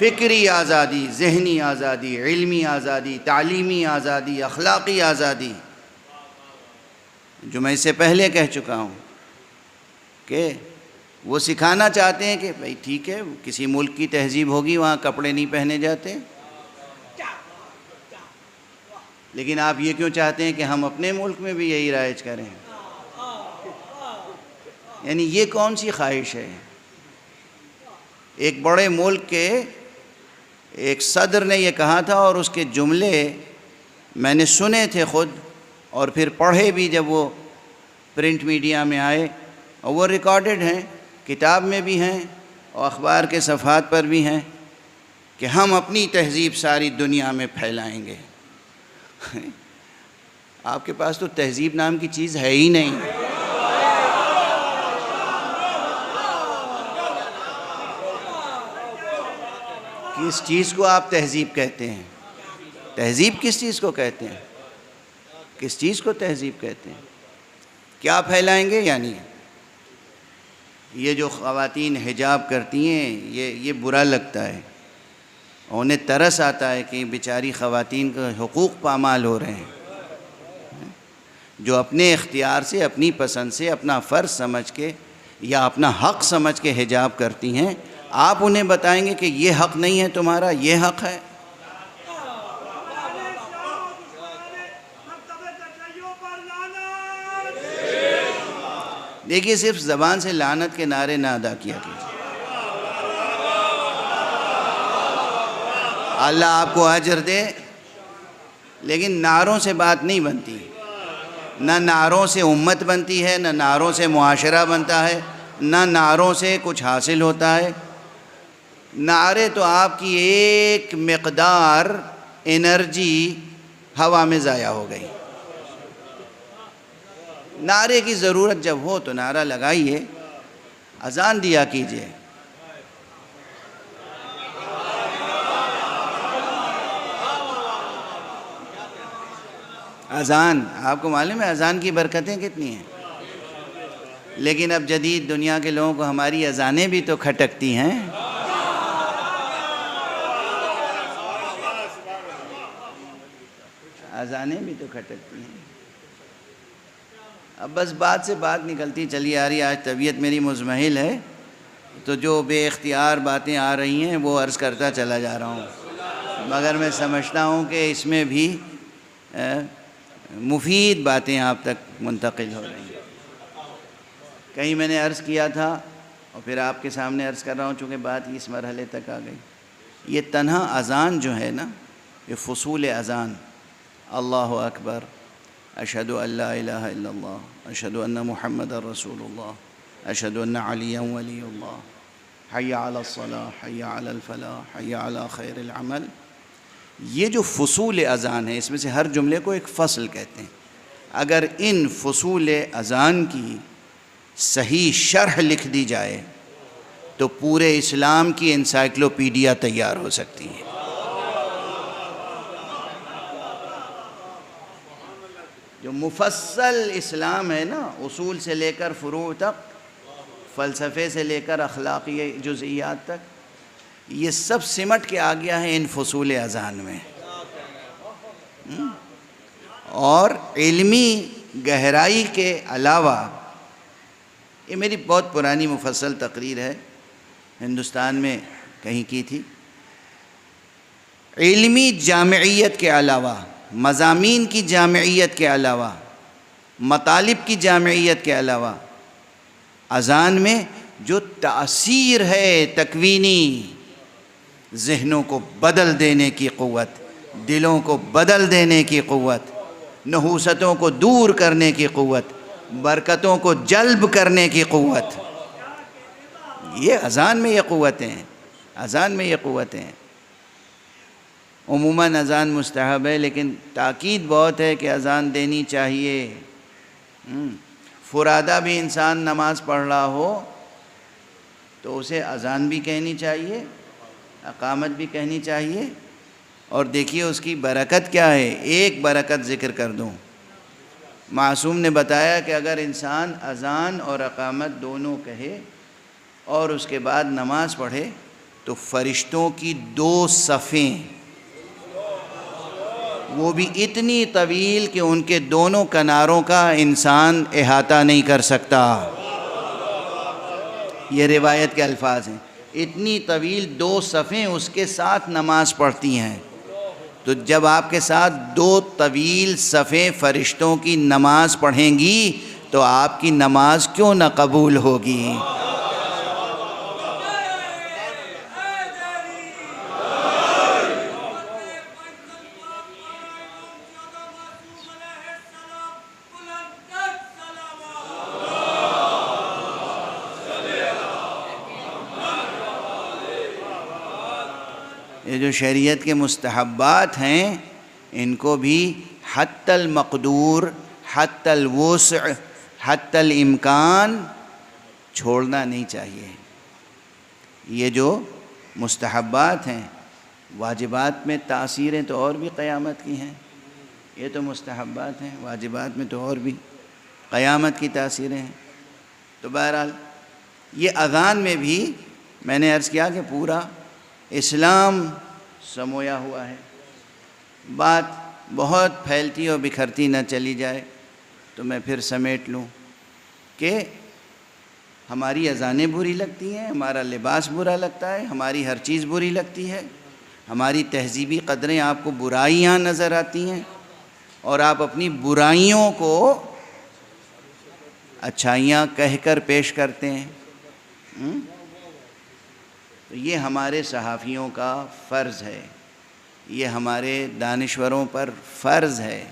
فکری آزادی، ذہنی آزادی، علمی آزادی، تعلیمی آزادی، اخلاقی آزادی، جو میں اس سے پہلے کہہ چکا ہوں کہ وہ سکھانا چاہتے ہیں کہ بھئی ٹھیک ہے، کسی ملک کی تہذیب ہوگی وہاں کپڑے نہیں پہنے جاتے، لیکن آپ یہ کیوں چاہتے ہیں کہ ہم اپنے ملک میں بھی یہی رائج کریں؟ یعنی یہ کون سی خواہش ہے؟ ایک بڑے ملک کے ایک صدر نے یہ کہا تھا، اور اس کے جملے میں نے سنے تھے خود، اور پھر پڑھے بھی جب وہ پرنٹ میڈیا میں آئے، اور وہ ریکارڈڈ ہیں، کتاب میں بھی ہیں اور اخبار کے صفحات پر بھی ہیں، کہ ہم اپنی تہذیب ساری دنیا میں پھیلائیں گے۔ آپ کے پاس تو تہذیب نام کی چیز ہے ہی نہیں۔ کس چیز کو آپ تہذیب کہتے ہیں؟ تہذیب کس چیز کو کہتے ہیں؟ کس چیز کو تہذیب کہتے ہیں؟ کیا پھیلائیں گے؟ یعنی یہ جو خواتین حجاب کرتی ہیں، یہ برا لگتا ہے، انہیں ترس آتا ہے کہ بیچاری خواتین کا حقوق پامال ہو رہے ہیں، جو اپنے اختیار سے، اپنی پسند سے، اپنا فرض سمجھ کے یا اپنا حق سمجھ کے حجاب کرتی ہیں، آپ انہیں بتائیں گے کہ یہ حق نہیں ہے تمہارا، یہ حق ہے۔ دیکھیے، صرف زبان سے لعنت کے نعرے نہ ادا کیا کیجیے۔ اللہ آپ کو اجر دے، لیکن نعروں سے بات نہیں بنتی، نہ نعروں سے امت بنتی ہے، نہ نعروں سے معاشرہ بنتا ہے، نہ نعروں سے کچھ حاصل ہوتا ہے۔ نعرے تو آپ کی ایک مقدار انرجی ہوا میں ضائع ہو گئی۔ نعرے کی ضرورت جب ہو تو نعرہ لگائیے، اذان دیا کیجیے۔ اذان، آپ کو معلوم ہے اذان کی برکتیں کتنی ہیں؟ لیکن اب جدید دنیا کے لوگوں کو ہماری اذانیں بھی تو کھٹکتی ہیں۔ اذانیں بھی تو کھٹکتی ہیں۔ اب بس بات سے بات نکلتی چلی آ رہی، آج طبیعت میری مزمحل ہے، تو جو بے اختیار باتیں آ رہی ہیں وہ عرض کرتا چلا جا رہا ہوں، مگر میں سمجھتا ہوں کہ اس میں بھی مفید باتیں آپ تک منتقل ہو رہی ہیں۔ کہیں میں نے عرض کیا تھا، اور پھر آپ کے سامنے عرض کر رہا ہوں، چونکہ بات اس مرحلے تک آ گئی، یہ تنہا اذان جو ہے نا، یہ فصول اذان، اللہ اکبر، اشہد ان لا الہ الا اللہ، اشہد ان محمد رسول اللہ، اشہد ان علی ولی اللہ، حی علی الصلاح، حی علی الفلاح، حی علی خیر العمل، یہ جو فصول اذان ہے، اس میں سے ہر جملے کو ایک فصل کہتے ہیں۔ اگر ان فصول اذان کی صحیح شرح لکھ دی جائے تو پورے اسلام کی انسائکلوپیڈیا تیار ہو سکتی ہے۔ جو مفصل اسلام ہے نا، اصول سے لے کر فروع تک، فلسفے سے لے کر اخلاقی جزئیات تک، یہ سب سمٹ کے آ گیا ہے ان فصول اذان میں۔ اور علمی گہرائی کے علاوہ، یہ میری بہت پرانی مفصل تقریر ہے، ہندوستان میں کہیں کی تھی، علمی جامعیت کے علاوہ، مضامین کی جامعیت کے علاوہ، مطالب کی جامعیت کے علاوہ، اذان میں جو تاثیر ہے تکوینی، ذہنوں کو بدل دینے کی قوت، دلوں کو بدل دینے کی قوت، نحوستوں کو دور کرنے کی قوت، برکتوں کو جلب کرنے کی قوت، یہ اذان میں یہ قوتیں ہیں، اذان میں یہ قوتیں ہیں۔ عموماً اذان مستحب ہے، لیکن تاکید بہت ہے کہ اذان دینی چاہیے۔ فرادہ بھی انسان نماز پڑھ رہا ہو تو اسے اذان بھی کہنی چاہیے، اقامت بھی کہنی چاہیے، اور دیکھیے اس کی برکت کیا ہے۔ ایک برکت ذکر کر دوں، معصوم نے بتایا کہ اگر انسان اذان اور اقامت دونوں کہے اور اس کے بعد نماز پڑھے تو فرشتوں کی 2 صفیں، وہ بھی اتنی طویل کہ ان کے دونوں کناروں کا انسان احاطہ نہیں کر سکتا. یہ روایت کے الفاظ ہیں. اتنی طویل 2 صفیں اس کے ساتھ نماز پڑھتی ہیں. تو جب آپ کے ساتھ 2 طویل صفیں فرشتوں کی نماز پڑھیں گی تو آپ کی نماز کیوں نہ قبول ہوگی؟ یہ جو شریعت کے مستحبات ہیں ان کو بھی حتی المقدور، حتی الوسع، حتی الامکان چھوڑنا نہیں چاہیے. یہ جو مستحبات ہیں، واجبات میں تاثیریں تو اور بھی قیامت کی ہیں. یہ تو مستحبات ہیں، واجبات میں تو اور بھی قیامت کی تاثیریں ہیں. تو بہرحال یہ اذان میں بھی میں نے عرض کیا کہ پورا اسلام سمویا ہوا ہے. بات بہت پھیلتی اور بکھرتی نہ چلی جائے تو میں پھر سمیٹ لوں کہ ہماری اذانیں بری لگتی ہیں، ہمارا لباس برا لگتا ہے، ہماری ہر چیز بری لگتی ہے، ہماری تہذیبی قدریں آپ کو برائیاں نظر آتی ہیں اور آپ اپنی برائیوں کو اچھائیاں کہہ کر پیش کرتے ہیں. تو یہ ہمارے صحافیوں کا فرض ہے، یہ ہمارے دانشوروں پر فرض ہے،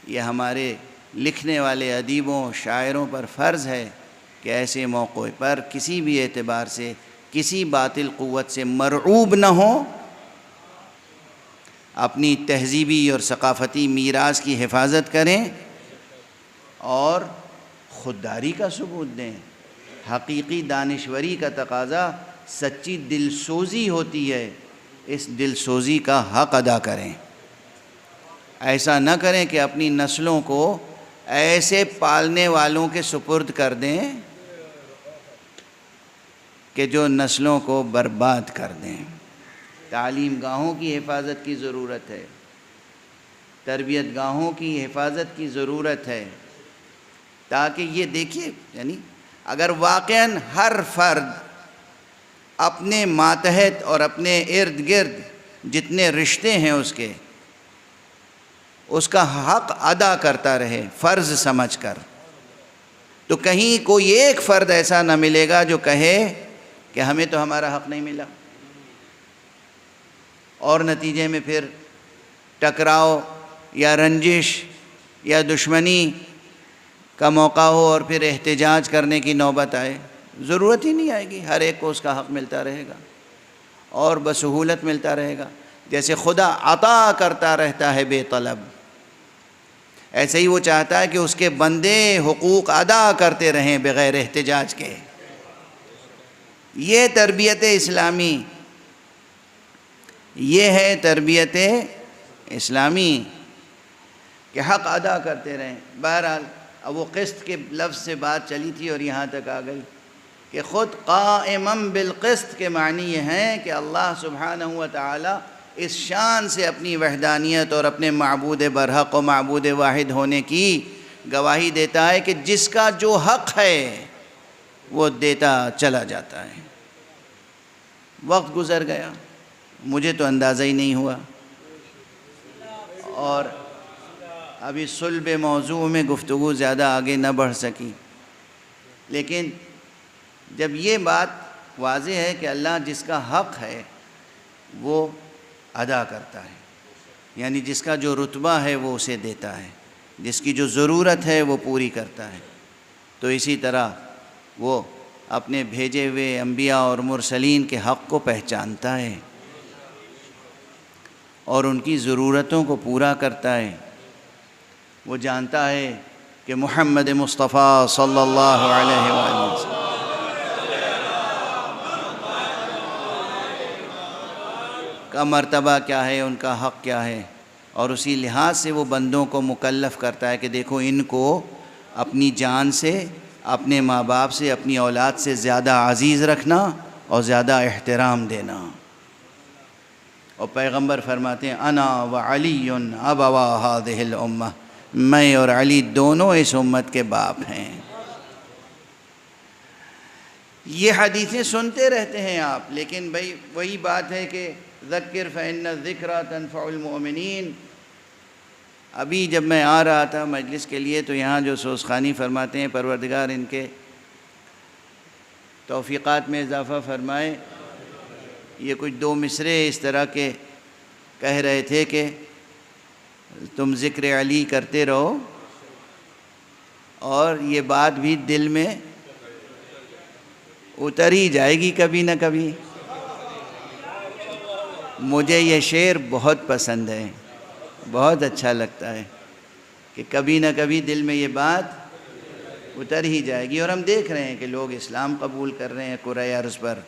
یہ ہمارے لکھنے والے ادیبوں شاعروں پر فرض ہے کہ ایسے موقع پر کسی بھی اعتبار سے کسی باطل قوت سے مرعوب نہ ہوں، اپنی تہذیبی اور ثقافتی میراث کی حفاظت کریں اور خودداری کا ثبوت دیں. حقیقی دانشوری کا تقاضا سچی دل سوزی ہوتی ہے، اس دل سوزی کا حق ادا کریں. ایسا نہ کریں کہ اپنی نسلوں کو ایسے پالنے والوں کے سپرد کر دیں کہ جو نسلوں کو برباد کر دیں. تعلیم گاہوں کی حفاظت کی ضرورت ہے، تربیت گاہوں کی حفاظت کی ضرورت ہے، تاکہ یہ دیکھیے یعنی اگر واقعاً ہر فرد اپنے ماتحت اور اپنے ارد گرد جتنے رشتے ہیں اس کا حق ادا کرتا رہے فرض سمجھ کر، تو کہیں کوئی ایک فرد ایسا نہ ملے گا جو کہے کہ ہمیں تو ہمارا حق نہیں ملا، اور نتیجے میں پھر ٹکراؤ یا رنجش یا دشمنی کا موقع ہو اور پھر احتجاج کرنے کی نوبت آئے. ضرورت ہی نہیں آئے گی، ہر ایک کو اس کا حق ملتا رہے گا اور بسہولت ملتا رہے گا. جیسے خدا عطا کرتا رہتا ہے بے طلب، ایسے ہی وہ چاہتا ہے کہ اس کے بندے حقوق ادا کرتے رہیں بغیر احتجاج کے. یہ تربیت اسلامی، یہ ہے تربیت اسلامی کہ حق ادا کرتے رہیں. بہرحال اب وہ قسط کے لفظ سے بات چلی تھی اور یہاں تک آ گئی کہ خود قائماً بالقسط کے معنی یہ ہیں کہ اللہ سبحانہ و تعالی اس شان سے اپنی وحدانیت اور اپنے معبود برحق و معبود واحد ہونے کی گواہی دیتا ہے کہ جس کا جو حق ہے وہ دیتا چلا جاتا ہے. وقت گزر گیا، مجھے تو اندازہ ہی نہیں ہوا، اور ابھی صلب موضوع میں گفتگو زیادہ آگے نہ بڑھ سکی. لیکن جب یہ بات واضح ہے کہ اللہ جس کا حق ہے وہ ادا کرتا ہے، یعنی جس کا جو رتبہ ہے وہ اسے دیتا ہے، جس کی جو ضرورت ہے وہ پوری کرتا ہے، تو اسی طرح وہ اپنے بھیجے ہوئے انبیاء اور مرسلین کے حق کو پہچانتا ہے اور ان کی ضرورتوں کو پورا کرتا ہے. وہ جانتا ہے کہ محمد مصطفیٰ صلی اللہ علیہ وآلہ وسلم کا مرتبہ کیا ہے، ان کا حق کیا ہے، اور اسی لحاظ سے وہ بندوں کو مکلف کرتا ہے کہ دیکھو ان کو اپنی جان سے، اپنے ماں باپ سے، اپنی اولاد سے زیادہ عزیز رکھنا اور زیادہ احترام دینا۔ اور پیغمبر فرماتے ہیں انا وعلی ابوا هذه الامہ، میں اور علی دونوں اس امت کے باپ ہیں۔ یہ حدیثیں سنتے رہتے ہیں آپ، لیکن بھائی وہی بات ہے کہ ذکر فإن الذکریٰ تنفع المؤمنین۔ ابھی جب میں آ رہا تھا مجلس کے لیے تو یہاں جو سوزخانی فرماتے ہیں پروردگار ان کے توفیقات میں اضافہ فرمائے، یہ کچھ 2 مصرے اس طرح کے کہہ رہے تھے کہ تم ذکر علی کرتے رہو اور یہ بات بھی دل میں اتر ہی جائے گی کبھی نہ کبھی۔ مجھے یہ شعر بہت پسند ہے، بہت اچھا لگتا ہے کہ کبھی نہ کبھی دل میں یہ بات اتر ہی جائے گی۔ اور ہم دیکھ رہے ہیں کہ لوگ اسلام قبول کر رہے ہیں کرۂ ارض پر،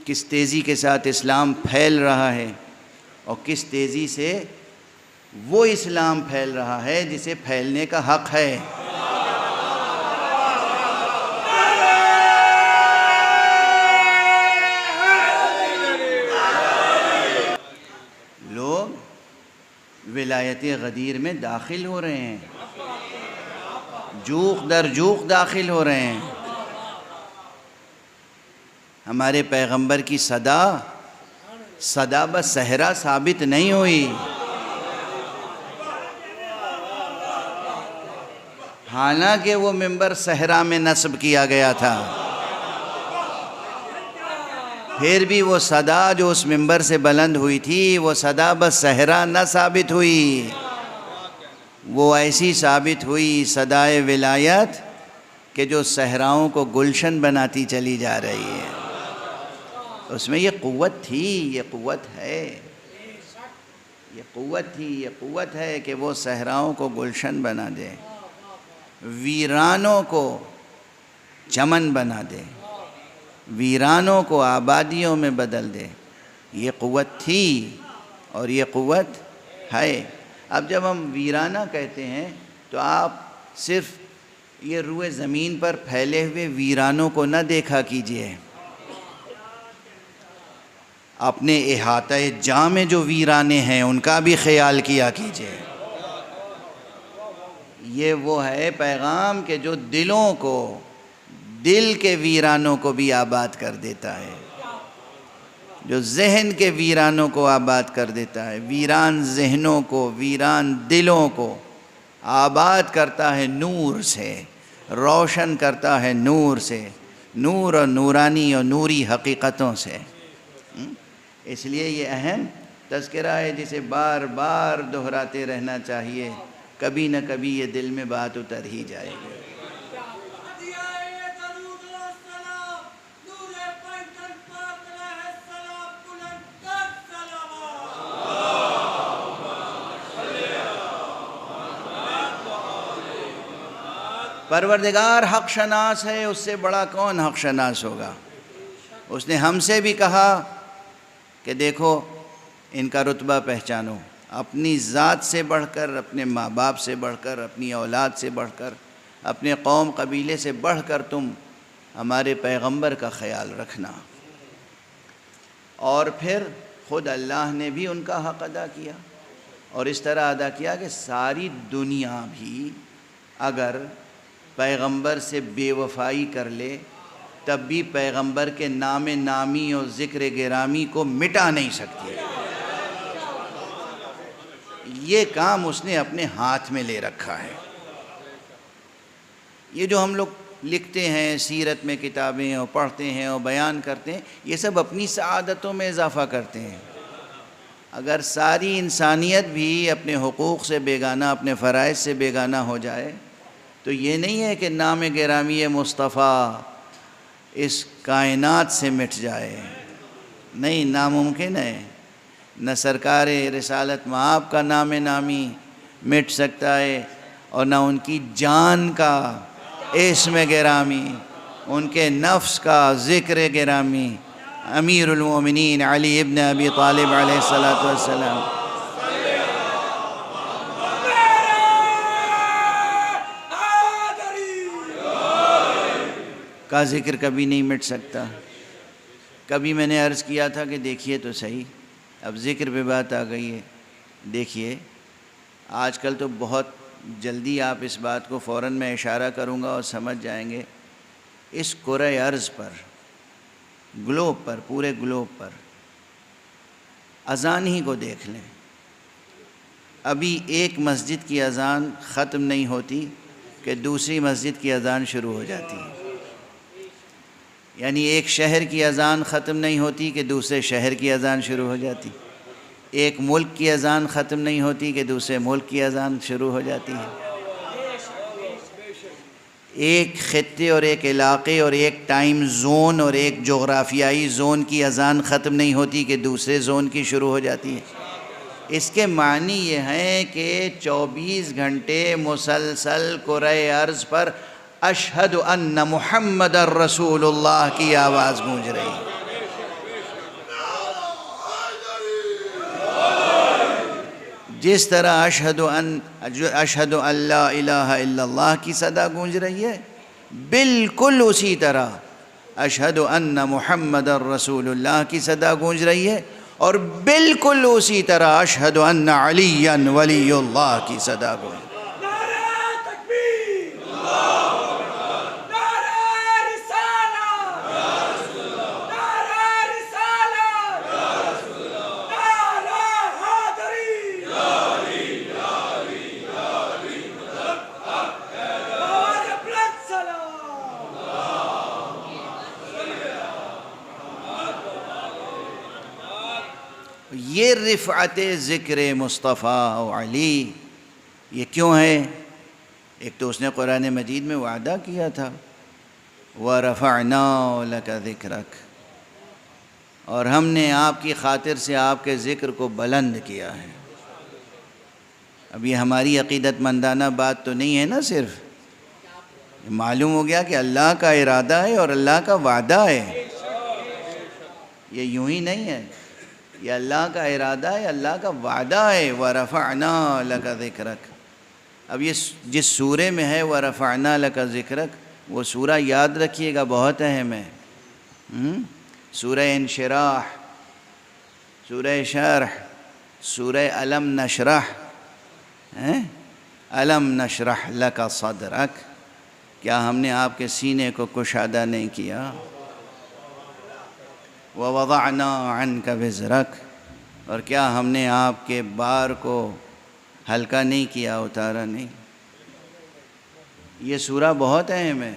کس تیزی کے ساتھ اسلام پھیل رہا ہے اور کس تیزی سے وہ اسلام پھیل رہا ہے جسے پھیلنے کا حق ہے۔ لوگ ولایت غدیر میں داخل ہو رہے ہیں، جوق در جوق داخل ہو رہے ہیں۔ ہمارے پیغمبر کی صدا بس صحرا ثابت نہیں ہوئی، حالانکہ وہ منبر صحرا میں نصب کیا گیا تھا، پھر بھی وہ صدا جو اس منبر سے بلند ہوئی تھی وہ صدا بس صحرا نہ ثابت ہوئی، وہ ایسی ثابت ہوئی صدائے ولایت کہ جو صحراؤں کو گلشن بناتی چلی جا رہی ہے۔ اس میں یہ قوت تھی، یہ قوت ہے، یہ قوت تھی، یہ قوت ہے کہ وہ صحراؤں کو گلشن بنا دے، ویرانوں کو چمن بنا دے، ویرانوں کو آبادیوں میں بدل دے۔ یہ قوت تھی اور یہ قوت ہے۔ اب جب ہم ویرانہ کہتے ہیں تو آپ صرف یہ روئے زمین پر پھیلے ہوئے ویرانوں کو نہ دیکھا کیجئے، اپنے احاطہ جاں میں جو ویرانے ہیں ان کا بھی خیال کیا کیجئے۔ یہ وہ ہے پیغام کہ جو دلوں کو، دل کے ویرانوں کو بھی آباد کر دیتا ہے، جو ذہن کے ویرانوں کو آباد کر دیتا ہے، ویران ذہنوں کو، ویران دلوں کو آباد کرتا ہے نور سے، روشن کرتا ہے نور سے، نور اور نورانی اور نوری حقیقتوں سے۔ اس لیے یہ اہم تذکرہ ہے جسے بار بار دہراتے رہنا چاہیے، کبھی نہ کبھی یہ دل میں بات اتر ہی جائے گی۔ پروردگار حق شناس ہے، اس سے بڑا کون حق شناس ہوگا؟ اس نے ہم سے بھی کہا کہ دیکھو ان کا رتبہ پہچانو، اپنی ذات سے بڑھ کر، اپنے ماں باپ سے بڑھ کر، اپنی اولاد سے بڑھ کر، اپنے قوم قبیلے سے بڑھ کر تم ہمارے پیغمبر کا خیال رکھنا۔ اور پھر خود اللہ نے بھی ان کا حق ادا کیا، اور اس طرح ادا کیا کہ ساری دنیا بھی اگر پیغمبر سے بے وفائی کر لے تب بھی پیغمبر کے نام نامی اور ذکر گرامی کو مٹا نہیں سکتی۔ یہ کام اس نے اپنے ہاتھ میں لے رکھا ہے۔ یہ جو ہم لوگ لکھتے ہیں سیرت میں کتابیں اور پڑھتے ہیں اور بیان کرتے ہیں، یہ سب اپنی سعادتوں میں اضافہ کرتے ہیں۔ اگر ساری انسانیت بھی اپنے حقوق سے بیگانہ، اپنے فرائض سے بیگانہ ہو جائے تو یہ نہیں ہے کہ نام گرامی مصطفیٰ اس کائنات سے مٹ جائے، نہیں، ناممکن ہے۔ نہ سرکار رسالت مآب کا نام نامی مٹ سکتا ہے اور نہ ان کی جان کا اسم گرامی، ان کے نفس کا ذکر گرامی، امیر المومنین علی ابن ابی طالب علیہ السلام کا ذکر کبھی نہیں مٹ سکتا۔ کبھی میں نے عرض کیا تھا کہ دیکھیے تو صحیح، اب ذکر پہ بات آ گئی ہے، دیکھیے آج کل تو بہت جلدی آپ اس بات کو فوراً میں اشارہ کروں گا اور سمجھ جائیں گے، اس کرۂ ارض پر، گلوب پر، پورے گلوب پر اذان ہی کو دیکھ لیں، ابھی ایک مسجد کی اذان ختم نہیں ہوتی کہ دوسری مسجد کی اذان شروع ہو جاتی ہے، یعنی ایک شہر کی اذان ختم نہیں ہوتی کہ دوسرے شہر کی اذان شروع ہو جاتی، ایک ملک کی اذان ختم نہیں ہوتی کہ دوسرے ملک کی اذان شروع ہو جاتی ہے، ایک خطے اور ایک علاقے اور ایک ٹائم زون اور ایک جغرافیائی زون کی اذان ختم نہیں ہوتی کہ دوسرے زون کی شروع ہو جاتی ہے۔ اس کے معنی یہ ہیں کہ 24 گھنٹے مسلسل کرۂ ارض پر اشہد ان محمد الرسول اللہ کی آواز گونج رہی ہے۔ جس طرح اشہد ان لا الہ الا اللہ کی صدا گونج رہی ہے، بالکل اسی طرح اشہد ان محمد الرسول اللہ کی صدا گونج رہی ہے، اور بالکل اسی طرح اشہد ان علی ولی اللہ کی صدا گونج رہی ہے۔ یہ رفعت ذکر مصطفیٰ و علی یہ کیوں ہے؟ ایک تو اس نے قرآن مجید میں وعدہ کیا تھا وَرَفَعْنَا لَكَ ذِكْرَكَ، اور ہم نے آپ کی خاطر سے آپ کے ذکر کو بلند کیا ہے۔ اب یہ ہماری عقیدت مندانہ بات تو نہیں ہے نا، صرف معلوم ہو گیا کہ اللہ کا ارادہ ہے اور اللہ کا وعدہ ہے، یہ یوں ہی نہیں ہے، یہ اللہ کا ارادہ ہے، اللہ کا وعدہ ہے۔ وَرَفَعْنَا لَكَ ذِكْرَكَ، اب یہ جس سورے میں ہے وَرَفَعْنَا لَكَ ذِكْرَكَ، وہ سورہ یاد رکھیے گا، بہت اہم ہے۔ سورہ انشراح، سورہ شرح، سورہ الم نشرح، الم نشرح لَكَ صَدْرَكَ، کیا ہم نے آپ کے سینے کو کشادہ نہیں کیا؟ وَوَضَعْنَا عَنْكَ وِزْرَكَ، اور کیا ہم نے آپ کے بار کو ہلکا نہیں کیا، اتارا نہیں؟ یہ سورہ بہت اہم ہے۔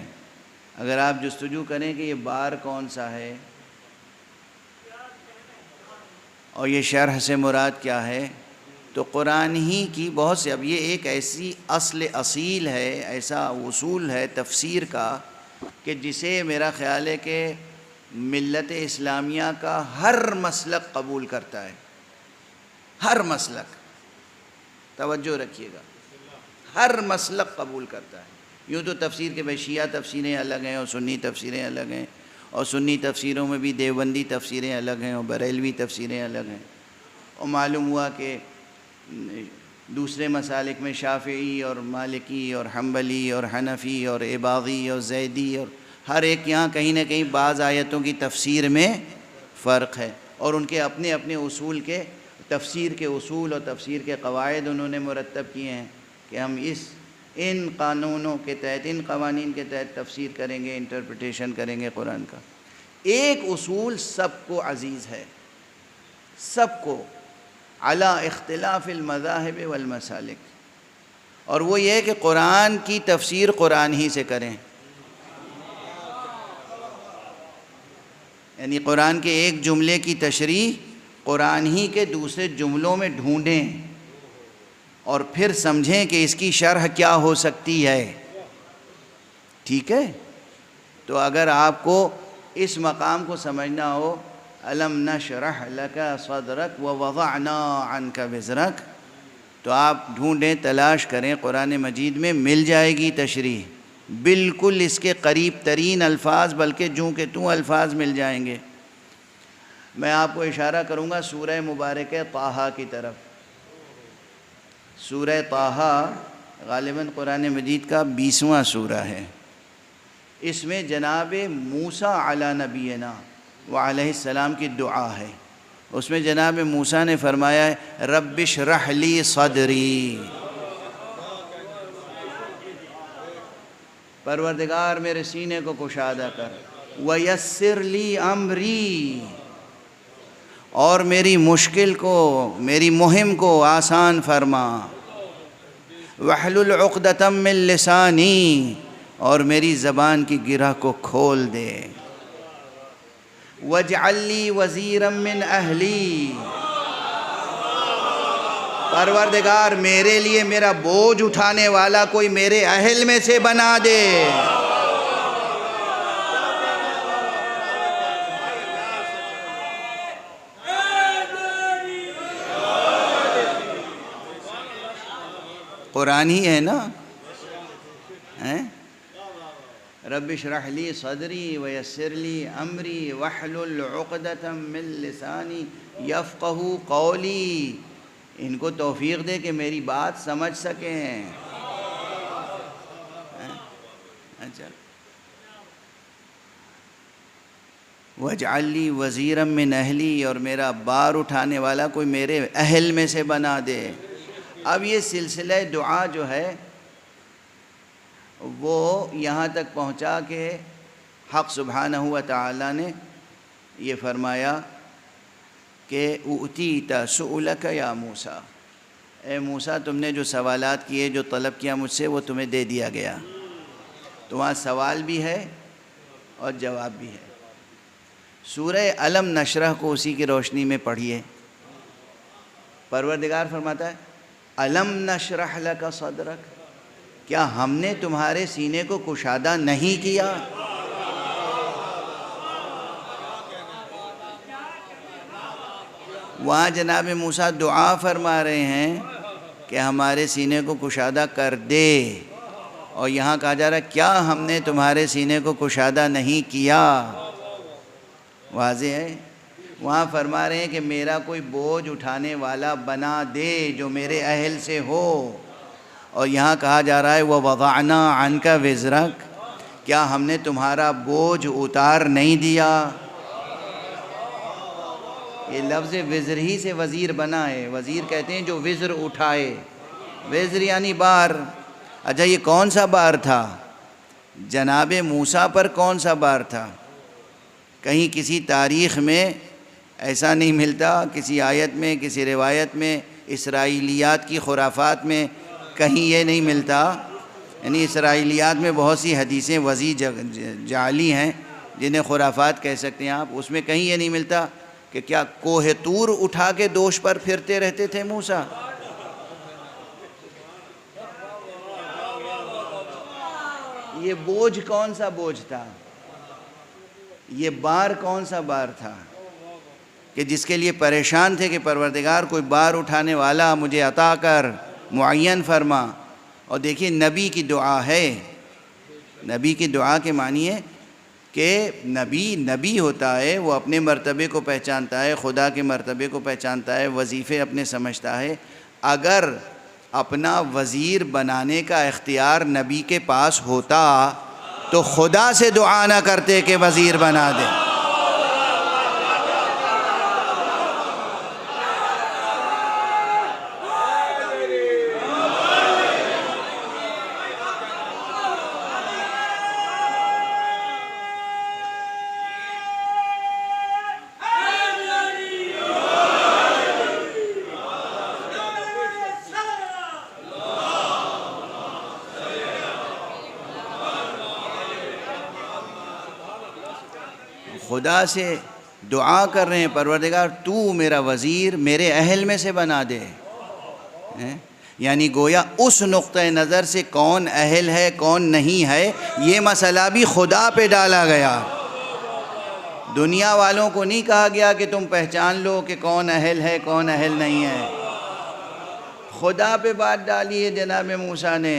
اگر آپ جستجو کریں کہ یہ بار کون سا ہے اور یہ شرح سے مراد کیا ہے، تو قرآن ہی کی بہت سے، اب یہ ایک ایسی اصیل ہے، ایسا اصول ہے تفسیر کا کہ جسے میرا خیال ہے کہ ملت اسلامیہ کا ہر مسلک قبول کرتا ہے، ہر مسلک، توجہ رکھیے گا، ہر مسلک قبول کرتا ہے۔ یوں تو تفسیر کے بھائی شیعہ تفسیریں الگ ہیں اور سنی تفسیریں الگ ہیں، اور سنی تفسیروں میں بھی دیوبندی تفسیریں الگ ہیں اور بریلوی تفسیریں الگ ہیں، اور معلوم ہوا کہ دوسرے مسالک میں شافعی اور مالکی اور حنبلی اور حنفی اور اباضی اور زیدی، اور ہر ایک یہاں کہیں نہ کہیں بعض آیتوں کی تفسیر میں فرق ہے، اور ان کے اپنے اپنے اصول کے، تفسیر کے اصول اور تفسیر کے قواعد انہوں نے مرتب کیے ہیں کہ ہم ان قانونوں کے تحت، ان قوانین کے تحت تفسیر کریں گے، انٹرپریٹیشن کریں گے قرآن کا۔ ایک اصول سب کو عزیز ہے، سب کو، علی اختلاف المذاہب والمسالک، اور وہ یہ ہے کہ قرآن کی تفسیر قرآن ہی سے کریں، یعنی قرآن کے ایک جملے کی تشریح قرآن ہی کے دوسرے جملوں میں ڈھونڈیں اور پھر سمجھیں کہ اس کی شرح کیا ہو سکتی ہے، ٹھیک ہے؟ تو اگر آپ کو اس مقام کو سمجھنا ہو، الم نشرح لک صدرک ووضعنا عنک وزرک، تو آپ ڈھونڈیں، تلاش کریں، قرآن مجید میں مل جائے گی تشریح، بالکل اس کے قریب ترین الفاظ، بلکہ جوں کہ توں الفاظ مل جائیں گے۔ میں آپ کو اشارہ کروں گا سورہ مبارکہ طٰہٰ کی طرف۔ سورہ طٰہٰ غالباً قرآن مجید کا 20واں سورہ ہے۔ اس میں جناب موسیٰ علی نبینا وہ علیہ السلام کی دعا ہے. اس میں جناب موسیٰ نے فرمایا ہے رب اشرح لی صدری، پروردگار میرے سینے کو کشادہ کر، ویسر لی امری، اور میری مشکل کو، میری مہم کو آسان فرما، واحلل عقدۃ من لسانی، اور میری زبان کی گرہ کو کھول دے، واجعل لی وزیرا من اہلی، پروردگار میرے لیے میرا بوجھ اٹھانے والا کوئی میرے اہل میں سے بنا دے. قرآن ہی ہے نا، رب اشرح لی صدری ویسر لی امری واحلل عقدۃ من لسانی یفقہوا قولی، ان کو توفیق دے کہ میری بات سمجھ سکیں. اچھا، واجعل لی وزیرا من اہلی، اور میرا بار اٹھانے والا کوئی میرے اہل میں سے بنا دے. اب یہ سلسلہ دعا جو ہے وہ یہاں تک پہنچا کہ حق سبحانہ و تعالی نے یہ فرمایا کہ اُوتیت سؤلک یا موسیٰ، اے موسیٰ تم نے جو سوالات کیے، جو طلب کیا مجھ سے، وہ تمہیں دے دیا گیا. تو وہاں سوال بھی ہے اور جواب بھی ہے. سورہ الم نشرح کو اسی کی روشنی میں پڑھیے. پروردگار فرماتا ہے الم نشرح لک صدرک، کیا ہم نے تمہارے سینے کو کشادہ نہیں کیا؟ وہاں جناب موسیٰ دعا فرما رہے ہیں کہ ہمارے سینے کو کشادہ کر دے، اور یہاں کہا جا رہا ہے کیا ہم نے تمہارے سینے کو کشادہ نہیں کیا؟ واضح ہے. وہاں فرما رہے ہیں کہ میرا کوئی بوجھ اٹھانے والا بنا دے جو میرے اہل سے ہو، اور یہاں کہا جا رہا ہے وَوَضَعْنَا عَنْكَ وِزْرَكَ، کیا ہم نے تمہارا بوجھ اتار نہیں دیا؟ یہ لفظ وزر ہی سے وزیر بنا ہے. وزیر کہتے ہیں جو وزر اٹھائے، وزر یعنی بار. اچھا یہ کون سا بار تھا؟ جناب موسیٰ پر کون سا بار تھا؟ کہیں کسی تاریخ میں ایسا نہیں ملتا، کسی آیت میں، کسی روایت میں، اسرائیلیات کی خرافات میں کہیں یہ نہیں ملتا. یعنی اسرائیلیات میں بہت سی حدیثیں وضع جعلی ہیں جنہیں خرافات کہہ سکتے ہیں آپ. اس میں کہیں یہ نہیں ملتا کہ کیا کوہ طور اٹھا کے دوش پر پھرتے رہتے تھے موسیٰ؟ یہ بوجھ کون سا بوجھ تھا؟ یہ بار کون سا بار تھا کہ جس کے لیے پریشان تھے کہ پروردگار کوئی بار اٹھانے والا مجھے عطا کر، معین فرما. اور دیکھیے نبی کی دعا ہے. نبی کی دعا کے معنی ہے کہ نبی ہوتا ہے، وہ اپنے مرتبے کو پہچانتا ہے، خدا کے مرتبے کو پہچانتا ہے، وظیفے اپنے سمجھتا ہے. اگر اپنا وزیر بنانے کا اختیار نبی کے پاس ہوتا تو خدا سے دعا نہ کرتے کہ وزیر بنا دے. خدا سے دعا کر رہے ہیں پروردگار تو میرا وزیر میرے اہل میں سے بنا دے. یعنی گویا اس نقطہ نظر سے کون اہل ہے کون نہیں ہے یہ مسئلہ بھی خدا پہ ڈالا گیا. دنیا والوں کو نہیں کہا گیا کہ تم پہچان لو کہ کون اہل ہے کون اہل نہیں ہے. خدا پہ بات ڈالی ہے جناب موسیٰ نے.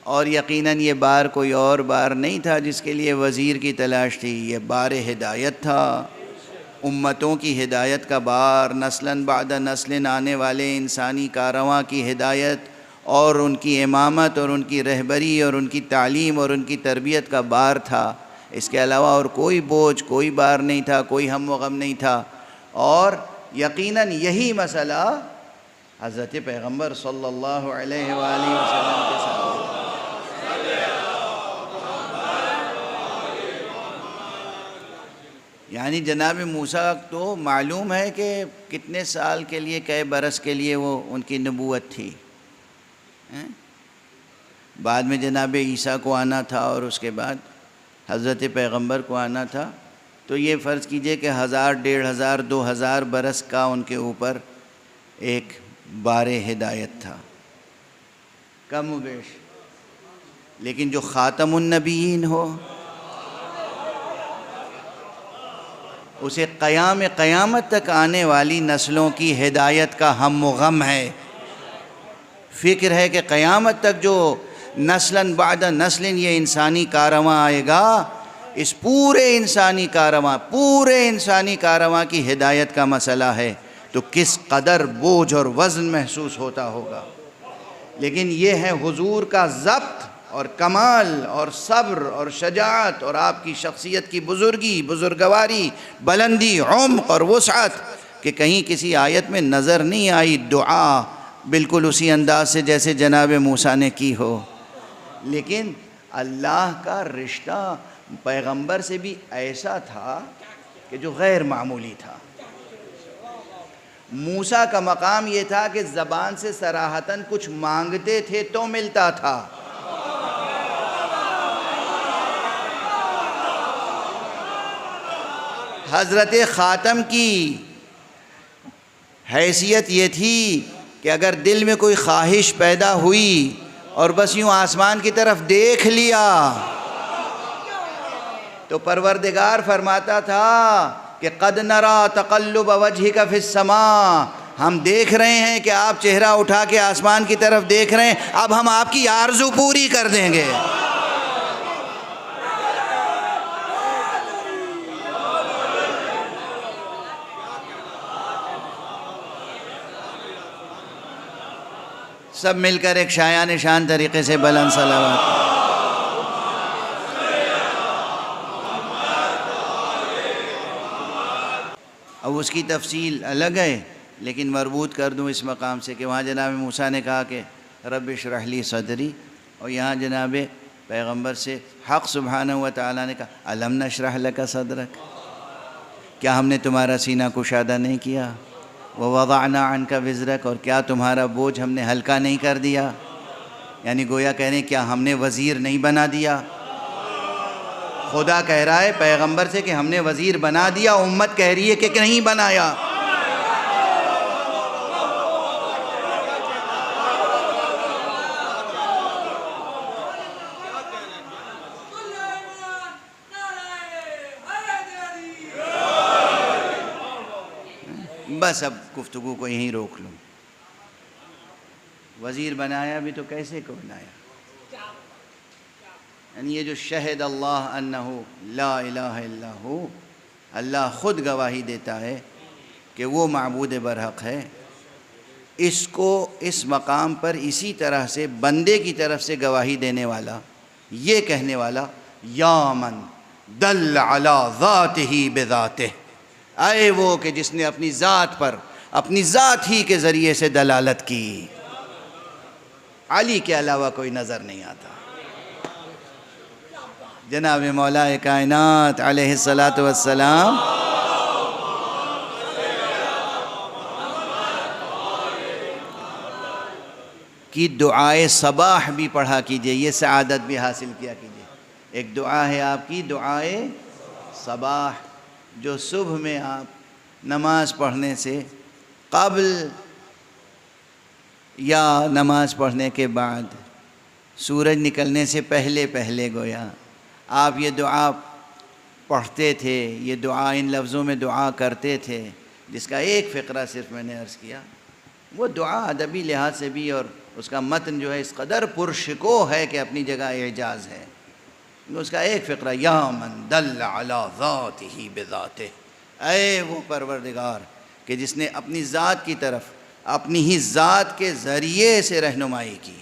اور یقیناً یہ بار کوئی اور بار نہیں تھا جس کے لیے وزیر کی تلاش تھی. یہ بار ہدایت تھا، امتوں کی ہدایت کا بار، نسلاً بعد نسل آنے والے انسانی کاررواں کی ہدایت اور ان کی امامت اور ان کی رہبری اور ان کی تعلیم اور ان کی تربیت کا بار تھا. اس کے علاوہ اور کوئی بوجھ، کوئی بار نہیں تھا، کوئی ہم و غم نہیں تھا. اور یقیناً یہی مسئلہ حضرت پیغمبر صلی اللہ علیہ وآلہ وسلم کے ساتھ ہے. یعنی جناب موسیٰ تو معلوم ہے کہ کتنے سال کے لیے، کئے برس کے لیے وہ ان کی نبوت تھی. بعد میں جناب عیسیٰ کو آنا تھا اور اس کے بعد حضرت پیغمبر کو آنا تھا. تو یہ فرض کیجئے کہ 1000، 1500، 2000 برس کا ان کے اوپر ایک بار ہدایت تھا، کم و بیش. لیکن جو خاتم النبیین ہو، اسے قیامت تک آنے والی نسلوں کی ہدایت کا ہم و غم ہے. فکر ہے کہ قیامت تک جو نسلاً بعد نسل یہ انسانی کارواں آئے گا، اس پورے انسانی کارواں کی ہدایت کا مسئلہ ہے. تو کس قدر بوجھ اور وزن محسوس ہوتا ہوگا. لیکن یہ ہے حضور کا ضبط اور کمال اور صبر اور شجاعت اور آپ کی شخصیت کی بزرگی، بزرگواری، بلندی، عمق اور وسعت، کہ کہیں کسی آیت میں نظر نہیں آئی دعا بالکل اسی انداز سے جیسے جناب موسیٰ نے کی ہو. لیکن اللہ کا رشتہ پیغمبر سے بھی ایسا تھا کہ جو غیر معمولی تھا. موسیٰ کا مقام یہ تھا کہ زبان سے صراحتاً کچھ مانگتے تھے تو ملتا تھا. حضرت خاتم کی حیثیت یہ تھی کہ اگر دل میں کوئی خواہش پیدا ہوئی اور بس یوں آسمان کی طرف دیکھ لیا تو پروردگار فرماتا تھا کہ قد نرا تقلب وجہک فی السماء، ہم دیکھ رہے ہیں کہ آپ چہرہ اٹھا کے آسمان کی طرف دیکھ رہے ہیں، اب ہم آپ کی آرزو پوری کر دیں گے. سب مل کر ایک شایان شان طریقے سے بلند صلوات. اب اس کی تفصیل الگ ہے، لیکن مربوط کر دوں اس مقام سے کہ وہاں جناب موسیٰ نے کہا کہ رب اشرح لی صدری، اور یہاں جناب پیغمبر سے حق سبحانہ و تعالیٰ نے کہا الم نشرح لک صدرک، کیا ہم نے تمہارا سینہ کشادہ نہیں کیا؟ ووضعنا عنک وزرک، اور کیا تمہارا بوجھ ہم نے ہلکا نہیں کر دیا؟ یعنی گویا کہہ رہے ہیں کیا ہم نے وزیر نہیں بنا دیا؟ خدا کہہ رہا ہے پیغمبر سے کہ ہم نے وزیر بنا دیا، امت کہہ رہی ہے کہ نہیں بنایا. بس اب گفتگو کو یہیں روک لوں. وزیر بنایا بھی تو کیسے کو بنایا؟ یعنی یہ جو شہد اللہ انہو لا الہ الا ہو، اللہ خود گواہی دیتا ہے کہ وہ معبود برحق ہے. اس کو اس مقام پر اسی طرح سے بندے کی طرف سے گواہی دینے والا، یہ کہنے والا یا من دل علی ذاتہ بذاتہ، اے وہ کہ جس نے اپنی ذات پر اپنی ذات ہی کے ذریعے سے دلالت کی. علی کے علاوہ کوئی نظر نہیں آتا. جناب مولا کائنات علیہ الصلاۃ والسلام کی دعائے صباح بھی پڑھا کیجئے، یہ سعادت بھی حاصل کیا کیجئے. ایک دعا ہے آپ کی دعائے صباح، جو صبح میں آپ نماز پڑھنے سے قبل یا نماز پڑھنے کے بعد، سورج نکلنے سے پہلے پہلے گویا آپ یہ دعا پڑھتے تھے، یہ دعا ان لفظوں میں دعا کرتے تھے، جس کا ایک فقرہ صرف میں نے عرض کیا. وہ دعا ادبی لحاظ سے بھی اور اس کا متن جو ہے اس قدر پرشکو ہے کہ اپنی جگہ اعجاز ہے. اس کا ایک فقرہ یا من دل علی ذاتہ بذاتہ، اے وہ پروردگار کہ جس نے اپنی ذات کی طرف اپنی ہی ذات کے ذریعے سے رہنمائی کی،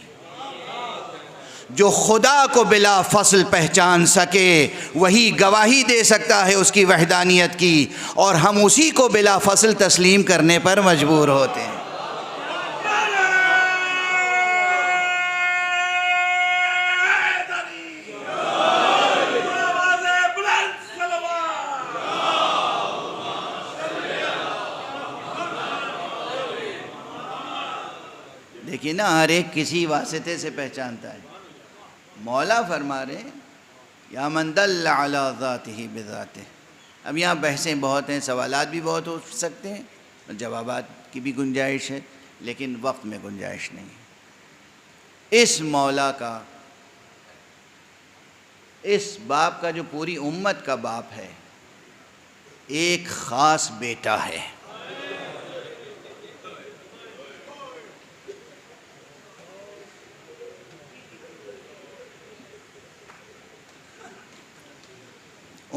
جو خدا کو بلا فصل پہچان سکے وہی گواہی دے سکتا ہے اس کی وحدانیت کی، اور ہم اسی کو بلا فصل تسلیم کرنے پر مجبور ہوتے ہیں۔ دیکھیے نا، ہر ایک کسی واسطے سے پہچانتا ہے۔ مولا فرما رہے ہیں یا من دل علی ذاتہ بذاتہ۔ اب یہاں بحثیں بہت ہیں، سوالات بھی بہت ہو سکتے ہیں، جوابات کی بھی گنجائش ہے، لیکن وقت میں گنجائش نہیں ہے۔ اس مولا کا، اس باپ کا جو پوری امت کا باپ ہے، ایک خاص بیٹا ہے۔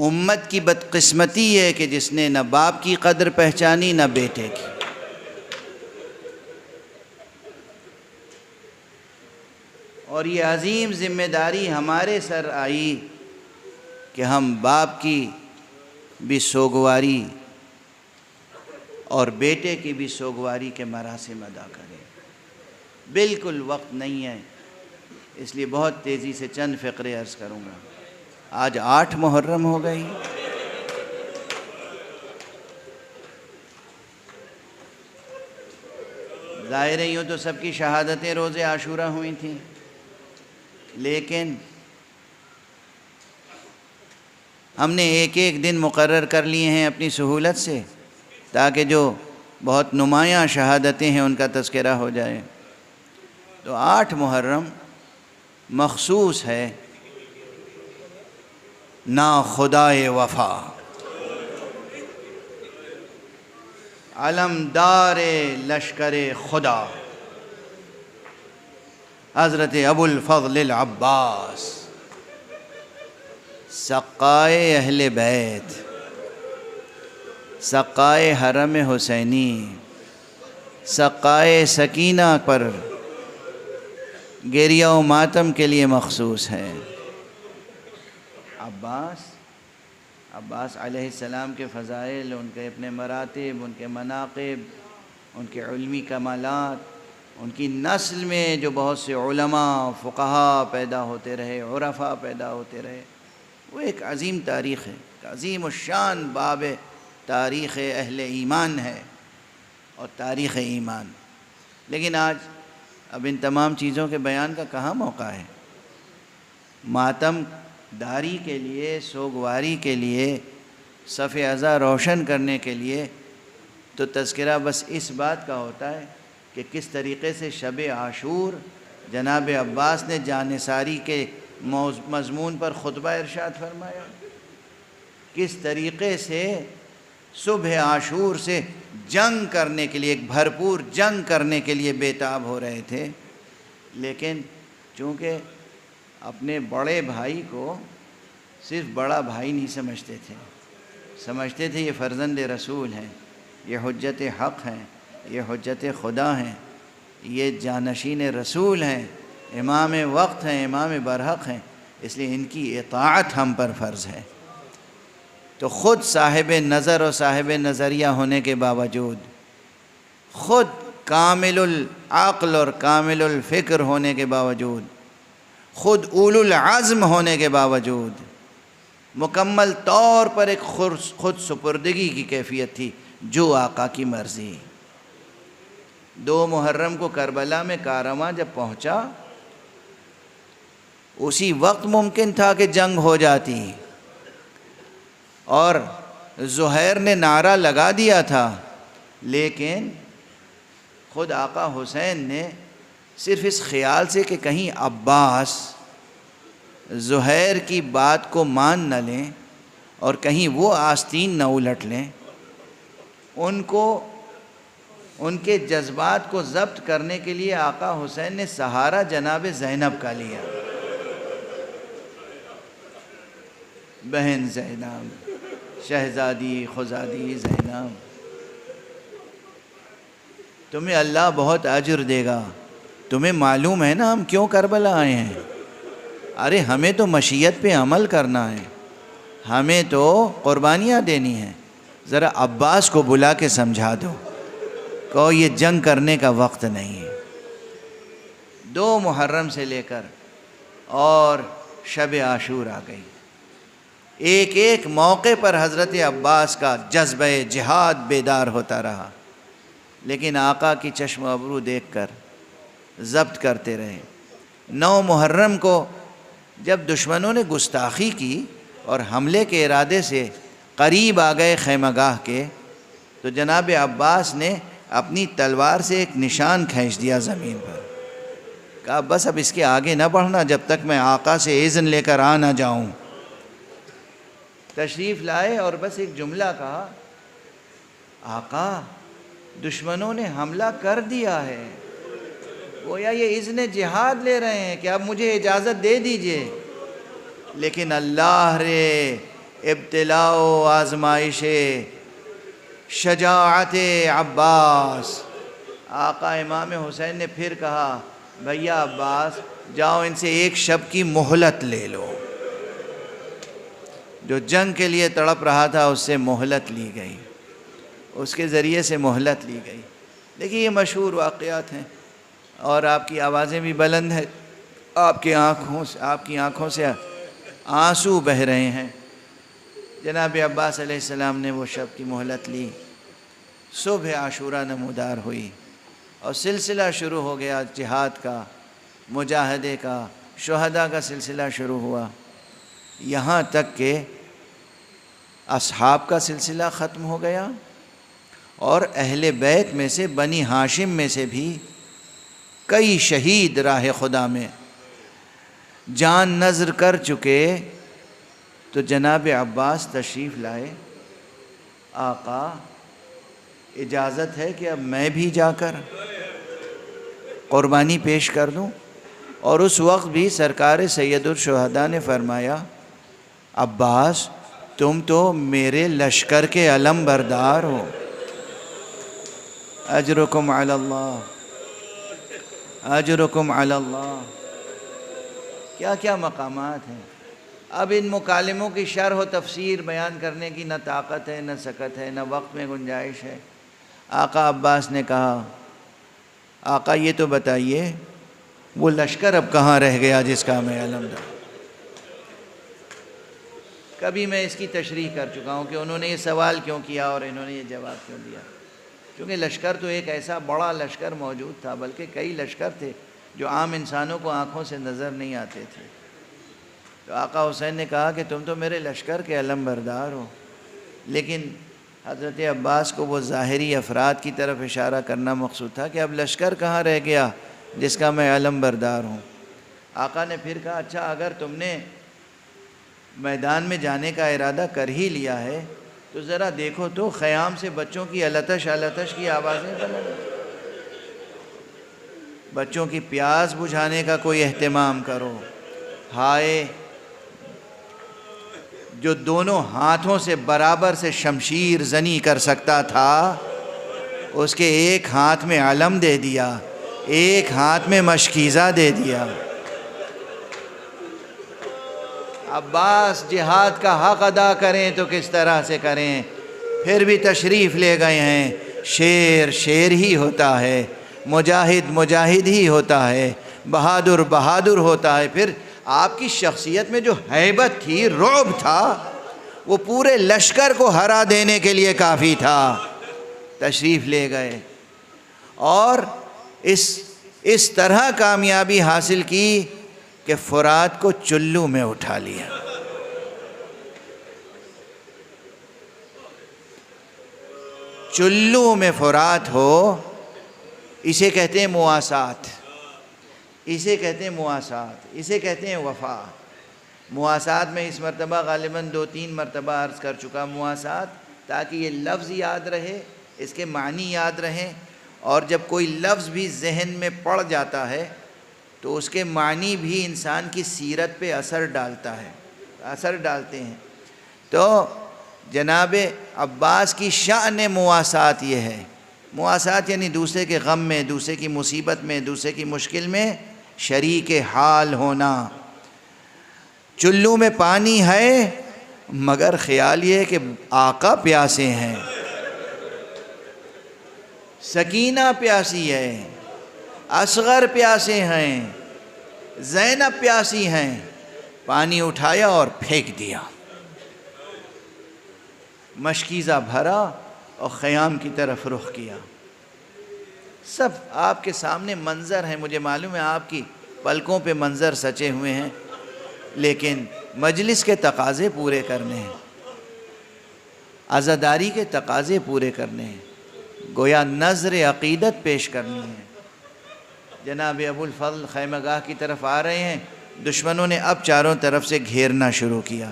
امت کی بدقسمتی ہے کہ جس نے نہ باپ کی قدر پہچانی نہ بیٹے کی۔ اور یہ عظیم ذمہ داری ہمارے سر آئی کہ ہم باپ کی بھی سوگواری اور بیٹے کی بھی سوگواری کے مراسم ادا کریں۔ بالکل وقت نہیں ہے، اس لیے بہت تیزی سے چند فقرے عرض کروں گا۔ آج 8 محرم ہو گئی۔ ظاہر ہے یوں تو سب کی شہادتیں روز عاشورہ ہوئی تھیں، لیکن ہم نے ایک ایک دن مقرر کر لیے ہیں اپنی سہولت سے، تاکہ جو بہت نمایاں شہادتیں ہیں ان کا تذکرہ ہو جائے۔ تو 8 محرم مخصوص ہے نا خدائے وفا، علمدار لشکر خدا، حضرت ابو الفضل العباس، سقائے اہل بیت، سقائے حرم حسینی، سقائے سکینہ پر گریہ و ماتم کے لیے مخصوص ہے۔ عباس علیہ السلام کے فضائل، ان کے اپنے مراتب، ان کے مناقب، ان کے علمی کمالات، ان کی نسل میں جو بہت سے علماء فقہا پیدا ہوتے رہے، عرفاء پیدا ہوتے رہے، وہ ایک عظیم تاریخ ہے، ایک عظیم الشان باب تاریخ اہل ایمان ہے اور تاریخ ایمان۔ لیکن آج اب ان تمام چیزوں کے بیان کا کہاں موقع ہے؟ ماتم داری کے لیے، سوگواری کے لیے، صف ازاں روشن کرنے کے لیے تو تذکرہ بس اس بات کا ہوتا ہے کہ کس طریقے سے شب عاشور جناب عباس نے جانثاری کے مضمون پر خطبہ ارشاد فرمایا، کس طریقے سے صبح عاشور سے جنگ کرنے کے لیے، ایک بھرپور جنگ کرنے کے لیے بےتاب ہو رہے تھے، لیکن چونکہ اپنے بڑے بھائی کو صرف بڑا بھائی نہیں سمجھتے تھے یہ فرزند رسول ہیں، یہ حجت حق ہیں، یہ حجت خدا ہیں، یہ جانشین رسول ہیں، امام وقت ہیں، امام برحق ہیں، اس لیے ان کی اطاعت ہم پر فرض ہے۔ تو خود صاحب نظر اور صاحب نظریہ ہونے کے باوجود، خود کامل العقل اور کامل الفکر ہونے کے باوجود، خود اولو العزم ہونے کے باوجود، مکمل طور پر ایک خود سپردگی کی کیفیت تھی، جو آقا کی مرضی۔ 2 محرم کو کربلا میں کارواں جب پہنچا، اسی وقت ممکن تھا کہ جنگ ہو جاتی، اور زہیر نے نعرہ لگا دیا تھا، لیکن خود آقا حسین نے صرف اس خیال سے کہ کہیں عباس زہیر کی بات کو مان نہ لیں اور کہیں وہ آستین نہ الٹ لیں، ان کو، ان کے جذبات کو ضبط کرنے کے لیے آقا حسین نے سہارا جناب زینب کا لیا۔ بہن زینب، شہزادی خزادی زینب، تمہیں اللہ بہت اجر دے گا، تمہیں معلوم ہے نا ہم کیوں کربلا آئے ہیں؟ ارے ہمیں تو مشیت پہ عمل کرنا ہے، ہمیں تو قربانیاں دینی ہیں، ذرا عباس کو بلا کے سمجھا دو، کہو یہ جنگ کرنے کا وقت نہیں ہے۔ 2 محرم سے لے کر اور شب عاشور آ گئی، ایک ایک موقع پر حضرت عباس کا جذبہ جہاد بیدار ہوتا رہا، لیکن آقا کی چشم و ابرو دیکھ کر ضبط کرتے رہے۔ 9 محرم کو جب دشمنوں نے گستاخی کی اور حملے کے ارادے سے قریب آ گئے خیمہ گاہ کے، تو جناب عباس نے اپنی تلوار سے ایک نشان کھینچ دیا زمین پر، کہا بس اب اس کے آگے نہ بڑھنا جب تک میں آقا سے اذن لے کر آ نہ جاؤں۔ تشریف لائے اور بس ایک جملہ کہا، آقا دشمنوں نے حملہ کر دیا ہے، گویا یہ اذن جہاد لے رہے ہیں کہ اب مجھے اجازت دے دیجئے، لیکن اللہ رے ابتلاء و آزمائش شجاعت عباس، آقا امام حسین نے پھر کہا بھیا عباس جاؤ ان سے ایک شب کی مہلت لے لو۔ جو جنگ کے لیے تڑپ رہا تھا اس سے مہلت لی گئی، اس کے ذریعے سے مہلت لی گئی۔ دیکھیے یہ مشہور واقعات ہیں اور آپ کی آوازیں بھی بلند ہیں، آپ کی آنکھوں سے آنسو بہہ رہے ہیں۔ جناب عباس علیہ السلام نے وہ شب کی مہلت لی، صبح عاشورہ نمودار ہوئی اور سلسلہ شروع ہو گیا، جہاد کا، مجاہدے کا، شہداء کا سلسلہ شروع ہوا، یہاں تک کہ اصحاب کا سلسلہ ختم ہو گیا اور اہل بیت میں سے بنی ہاشم میں سے بھی کئی شہید راہ خدا میں جان نذر کر چکے۔ تو جناب عباس تشریف لائے، آقا اجازت ہے کہ اب میں بھی جا کر قربانی پیش کر دوں؟ اور اس وقت بھی سرکار سید الشہداء نے فرمایا عباس تم تو میرے لشکر کے علم بردار ہو، اجرکم علی اللہ، اجرکم علی اللہ۔ کیا کیا مقامات ہیں، اب ان مکالموں کی شرح و تفسیر بیان کرنے کی نہ طاقت ہے، نہ سکت ہے، نہ وقت میں گنجائش ہے۔ آقا عباس نے کہا آقا یہ تو بتائیے وہ لشکر اب کہاں رہ گیا جس کا میں علم دار؟ کبھی میں اس کی تشریح کر چکا ہوں کہ انہوں نے یہ سوال کیوں کیا اور انہوں نے یہ جواب کیوں دیا، کیونکہ لشکر تو ایک ایسا بڑا لشکر موجود تھا، بلکہ کئی لشکر تھے جو عام انسانوں کو آنکھوں سے نظر نہیں آتے تھے۔ تو آقا حسین نے کہا کہ تم تو میرے لشکر کے علم بردار ہو، لیکن حضرت عباس کو وہ ظاہری افراد کی طرف اشارہ کرنا مقصود تھا کہ اب لشکر کہاں رہ گیا جس کا میں علم بردار ہوں۔ آقا نے پھر کہا اچھا اگر تم نے میدان میں جانے کا ارادہ کر ہی لیا ہے تو ذرا دیکھو تو خیام سے بچوں کی التش التش کی آوازیں بلند، بچوں کی پیاس بجھانے کا کوئی اہتمام کرو۔ ہائے جو دونوں ہاتھوں سے برابر سے شمشیر زنی کر سکتا تھا اس کے ایک ہاتھ میں علم دے دیا، ایک ہاتھ میں مشکیزہ دے دیا۔ عباس جہاد کا حق ادا کریں تو کس طرح سے کریں، پھر بھی تشریف لے گئے ہیں۔ شیر شیر ہی ہوتا ہے، مجاہد مجاہد ہی ہوتا ہے، بہادر بہادر ہوتا ہے۔ پھر آپ کی شخصیت میں جو ہیبت تھی، رعب تھا، وہ پورے لشکر کو ہرا دینے کے لیے کافی تھا۔ تشریف لے گئے اور اس طرح کامیابی حاصل کی کہ فرات کو چلو میں اٹھا لیا۔ چلو میں فرات ہو، اسے کہتے ہیں مواسات، اسے کہتے ہیں مواسات، اسے کہتے ہیں وفا۔ مواسات میں اس مرتبہ غالباً 2-3 مرتبہ عرض کر چکا، مواسات تاکہ یہ لفظ یاد رہے، اس کے معنی یاد رہیں، اور جب کوئی لفظ بھی ذہن میں پڑ جاتا ہے تو اس کے معنی بھی انسان کی سیرت پہ اثر ڈالتے ہیں۔ تو جناب عباس کی شأن مواسات یہ ہے، مواسات یعنی دوسرے کے غم میں، دوسرے کی مصیبت میں، دوسرے کی مشکل میں شریک حال ہونا۔ چلو میں پانی ہے مگر خیال یہ ہے کہ آقا پیاسے ہیں، سکینہ پیاسی ہے، اصغر پیاسے ہیں، زینب پیاسی ہیں، پانی اٹھایا اور پھینک دیا، مشکیزہ بھرا اور خیام کی طرف رخ کیا۔ سب آپ کے سامنے منظر ہیں، مجھے معلوم ہے آپ کی پلکوں پہ منظر سچے ہوئے ہیں، لیکن مجلس کے تقاضے پورے کرنے ہیں، عزاداری کے تقاضے پورے کرنے ہیں، گویا نظر عقیدت پیش کرنی ہے۔ جناب ابو الفضل خیمہ گاہ کی طرف آ رہے ہیں، دشمنوں نے اب چاروں طرف سے گھیرنا شروع کیا۔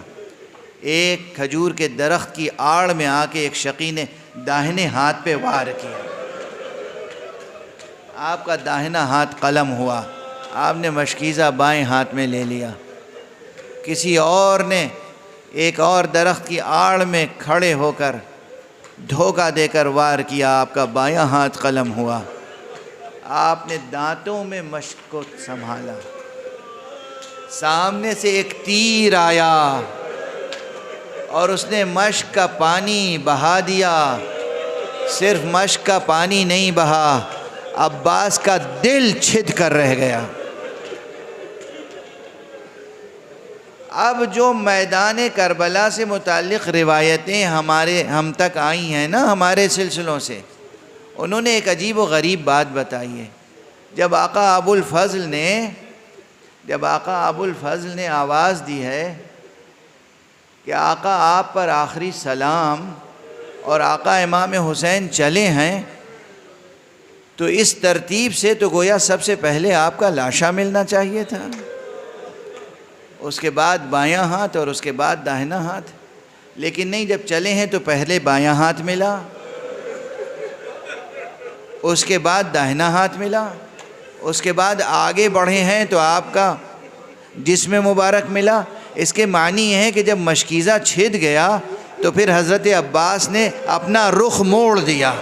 ایک کھجور کے درخت کی آڑ میں آ کے ایک شقی نے داہنے ہاتھ پہ وار کیا، آپ کا داہنا ہاتھ قلم ہوا، آپ نے مشکیزہ بائیں ہاتھ میں لے لیا۔ کسی اور نے ایک اور درخت کی آڑ میں کھڑے ہو کر دھوکہ دے کر وار کیا، آپ کا بایاں ہاتھ قلم ہوا۔ آپ نے دانتوں میں مشق کو سنبھالا، سامنے سے ایک تیر آیا اور اس نے مشق کا پانی بہا دیا۔ صرف مشق کا پانی نہیں بہا، عباس کا دل چھد کر رہ گیا۔ اب جو میدان کربلا سے متعلق روایتیں ہم تک آئی ہیں نا ہمارے سلسلوں سے، انہوں نے ایک عجیب و غریب بات بتائی ہے۔ جب آقا ابو الفضل نے آواز دی ہے کہ آقا آپ پر آخری سلام اور آقا امام حسین چلے ہیں، تو اس ترتیب سے تو گویا سب سے پہلے آپ کا لاشا ملنا چاہیے تھا، اس کے بعد بایاں ہاتھ اور اس کے بعد داہنا ہاتھ، لیکن نہیں، جب چلے ہیں تو پہلے بایاں ہاتھ ملا، اس کے بعد داہنا ہاتھ ملا، اس کے بعد آگے بڑھے ہیں تو آپ کا جسم مبارک ملا۔ اس کے معنی یہ ہے کہ جب مشکیزہ چھد گیا تو پھر حضرت عباس نے اپنا رخ موڑ دیا۔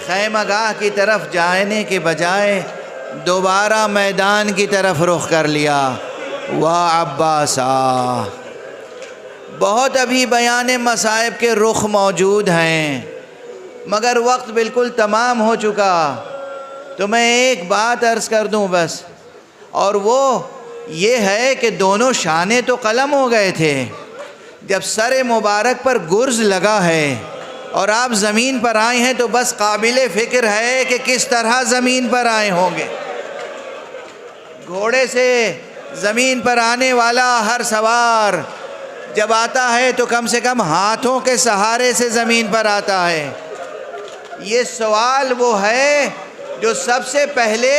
خیمہ گاہ کی طرف جانے کے بجائے دوبارہ میدان کی طرف رخ کر لیا۔ واہ عباسا، بہت ابھی بیان مصائب کے رخ موجود ہیں، مگر وقت بالکل تمام ہو چکا، تو میں ایک بات عرض کر دوں بس، اور وہ یہ ہے کہ دونوں شانے تو قلم ہو گئے تھے۔ جب سر مبارک پر گرز لگا ہے اور آپ زمین پر آئے ہیں تو بس قابل فکر ہے کہ کس طرح زمین پر آئے ہوں گے۔ گھوڑے سے زمین پر آنے والا ہر سوار جب آتا ہے تو کم سے کم ہاتھوں کے سہارے سے زمین پر آتا ہے۔ یہ سوال وہ ہے جو سب سے پہلے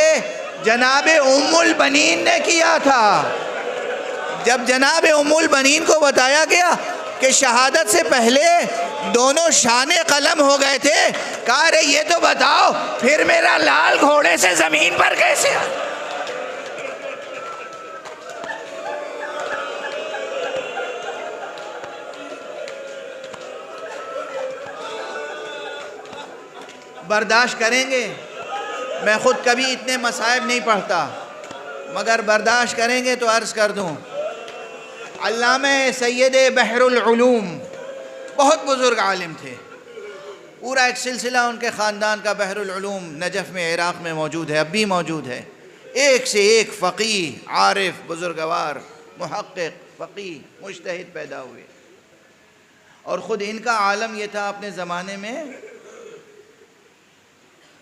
جناب ام البنین نے کیا تھا۔ جب جناب ام البنین کو بتایا گیا کہ شہادت سے پہلے دونوں شانے قلم ہو گئے تھے، کہا رے یہ تو بتاؤ پھر میرا لال گھوڑے سے زمین پر کیسے آیا؟ برداشت کریں گے؟ میں خود کبھی اتنے مصائب نہیں پڑھتا، مگر برداشت کریں گے تو عرض کر دوں، علامہ سید بحر العلوم بہت بزرگ عالم تھے، پورا ایک سلسلہ ان کے خاندان کا بحر العلوم نجف میں عراق میں موجود ہے، اب بھی موجود ہے۔ ایک سے ایک فقیہ، عارف، بزرگوار، محقق، فقیہ، مجتہد پیدا ہوئے، اور خود ان کا عالم یہ تھا اپنے زمانے میں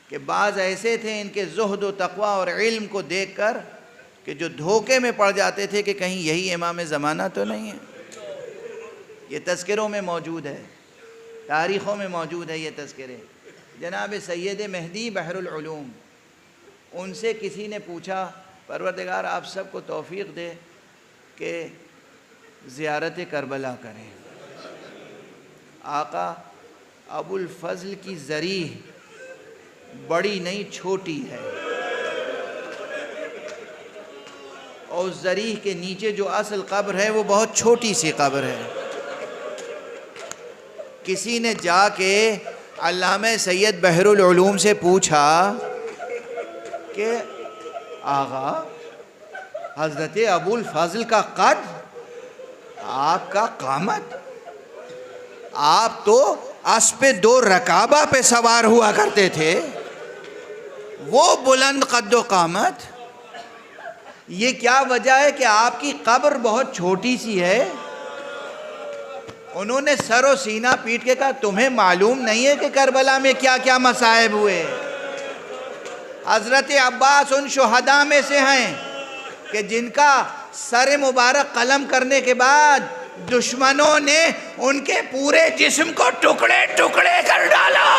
کہ بعض ایسے تھے ان کے زہد و تقوی اور علم کو دیکھ کر کہ جو دھوکے میں پڑ جاتے تھے کہ کہیں یہی امام زمانہ تو نہیں ہے۔ یہ تذکروں میں موجود ہے، تاریخوں میں موجود ہے یہ تذکرے۔ جناب سید مہدی بحر العلوم، ان سے کسی نے پوچھا پروردگار آپ سب کو توفیق دے کہ زیارت کربلا کریں۔ آقا ابو الفضل کی ذریح بڑی نہیں چھوٹی ہے، اور اس ذریح کے نیچے جو اصل قبر ہے وہ بہت چھوٹی سی قبر ہے۔ کسی نے جا کے علامہ سید بحر العلوم سے پوچھا کہ آغا حضرت ابو الفضل کا قد، آپ کا قامت، آپ تو اسب دو رکابہ پہ سوار ہوا کرتے تھے، وہ بلند قد و قامت. یہ کیا وجہ ہے کہ آپ کی قبر بہت چھوٹی سی ہے؟ انہوں نے سر و سینہ پیٹ کے کہا تمہیں معلوم نہیں ہے کہ کربلا میں کیا کیا مصائب ہوئے؟ حضرت عباس ان شہداء میں سے ہیں کہ جن کا سر مبارک قلم کرنے کے بعد دشمنوں نے ان کے پورے جسم کو ٹکڑے ٹکڑے کر ڈالا،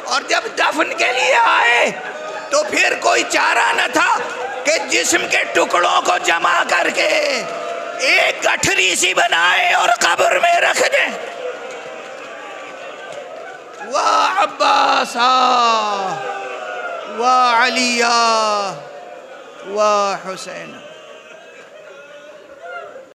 اور جب دفن کے لیے آئے تو پھر کوئی چارہ نہ تھا کہ جسم کے ٹکڑوں کو جمع کر کے ایک گٹھری سی بنائے اور قبر میں رکھ دیں. واہ عباسا واہ علیہ واہ حسین.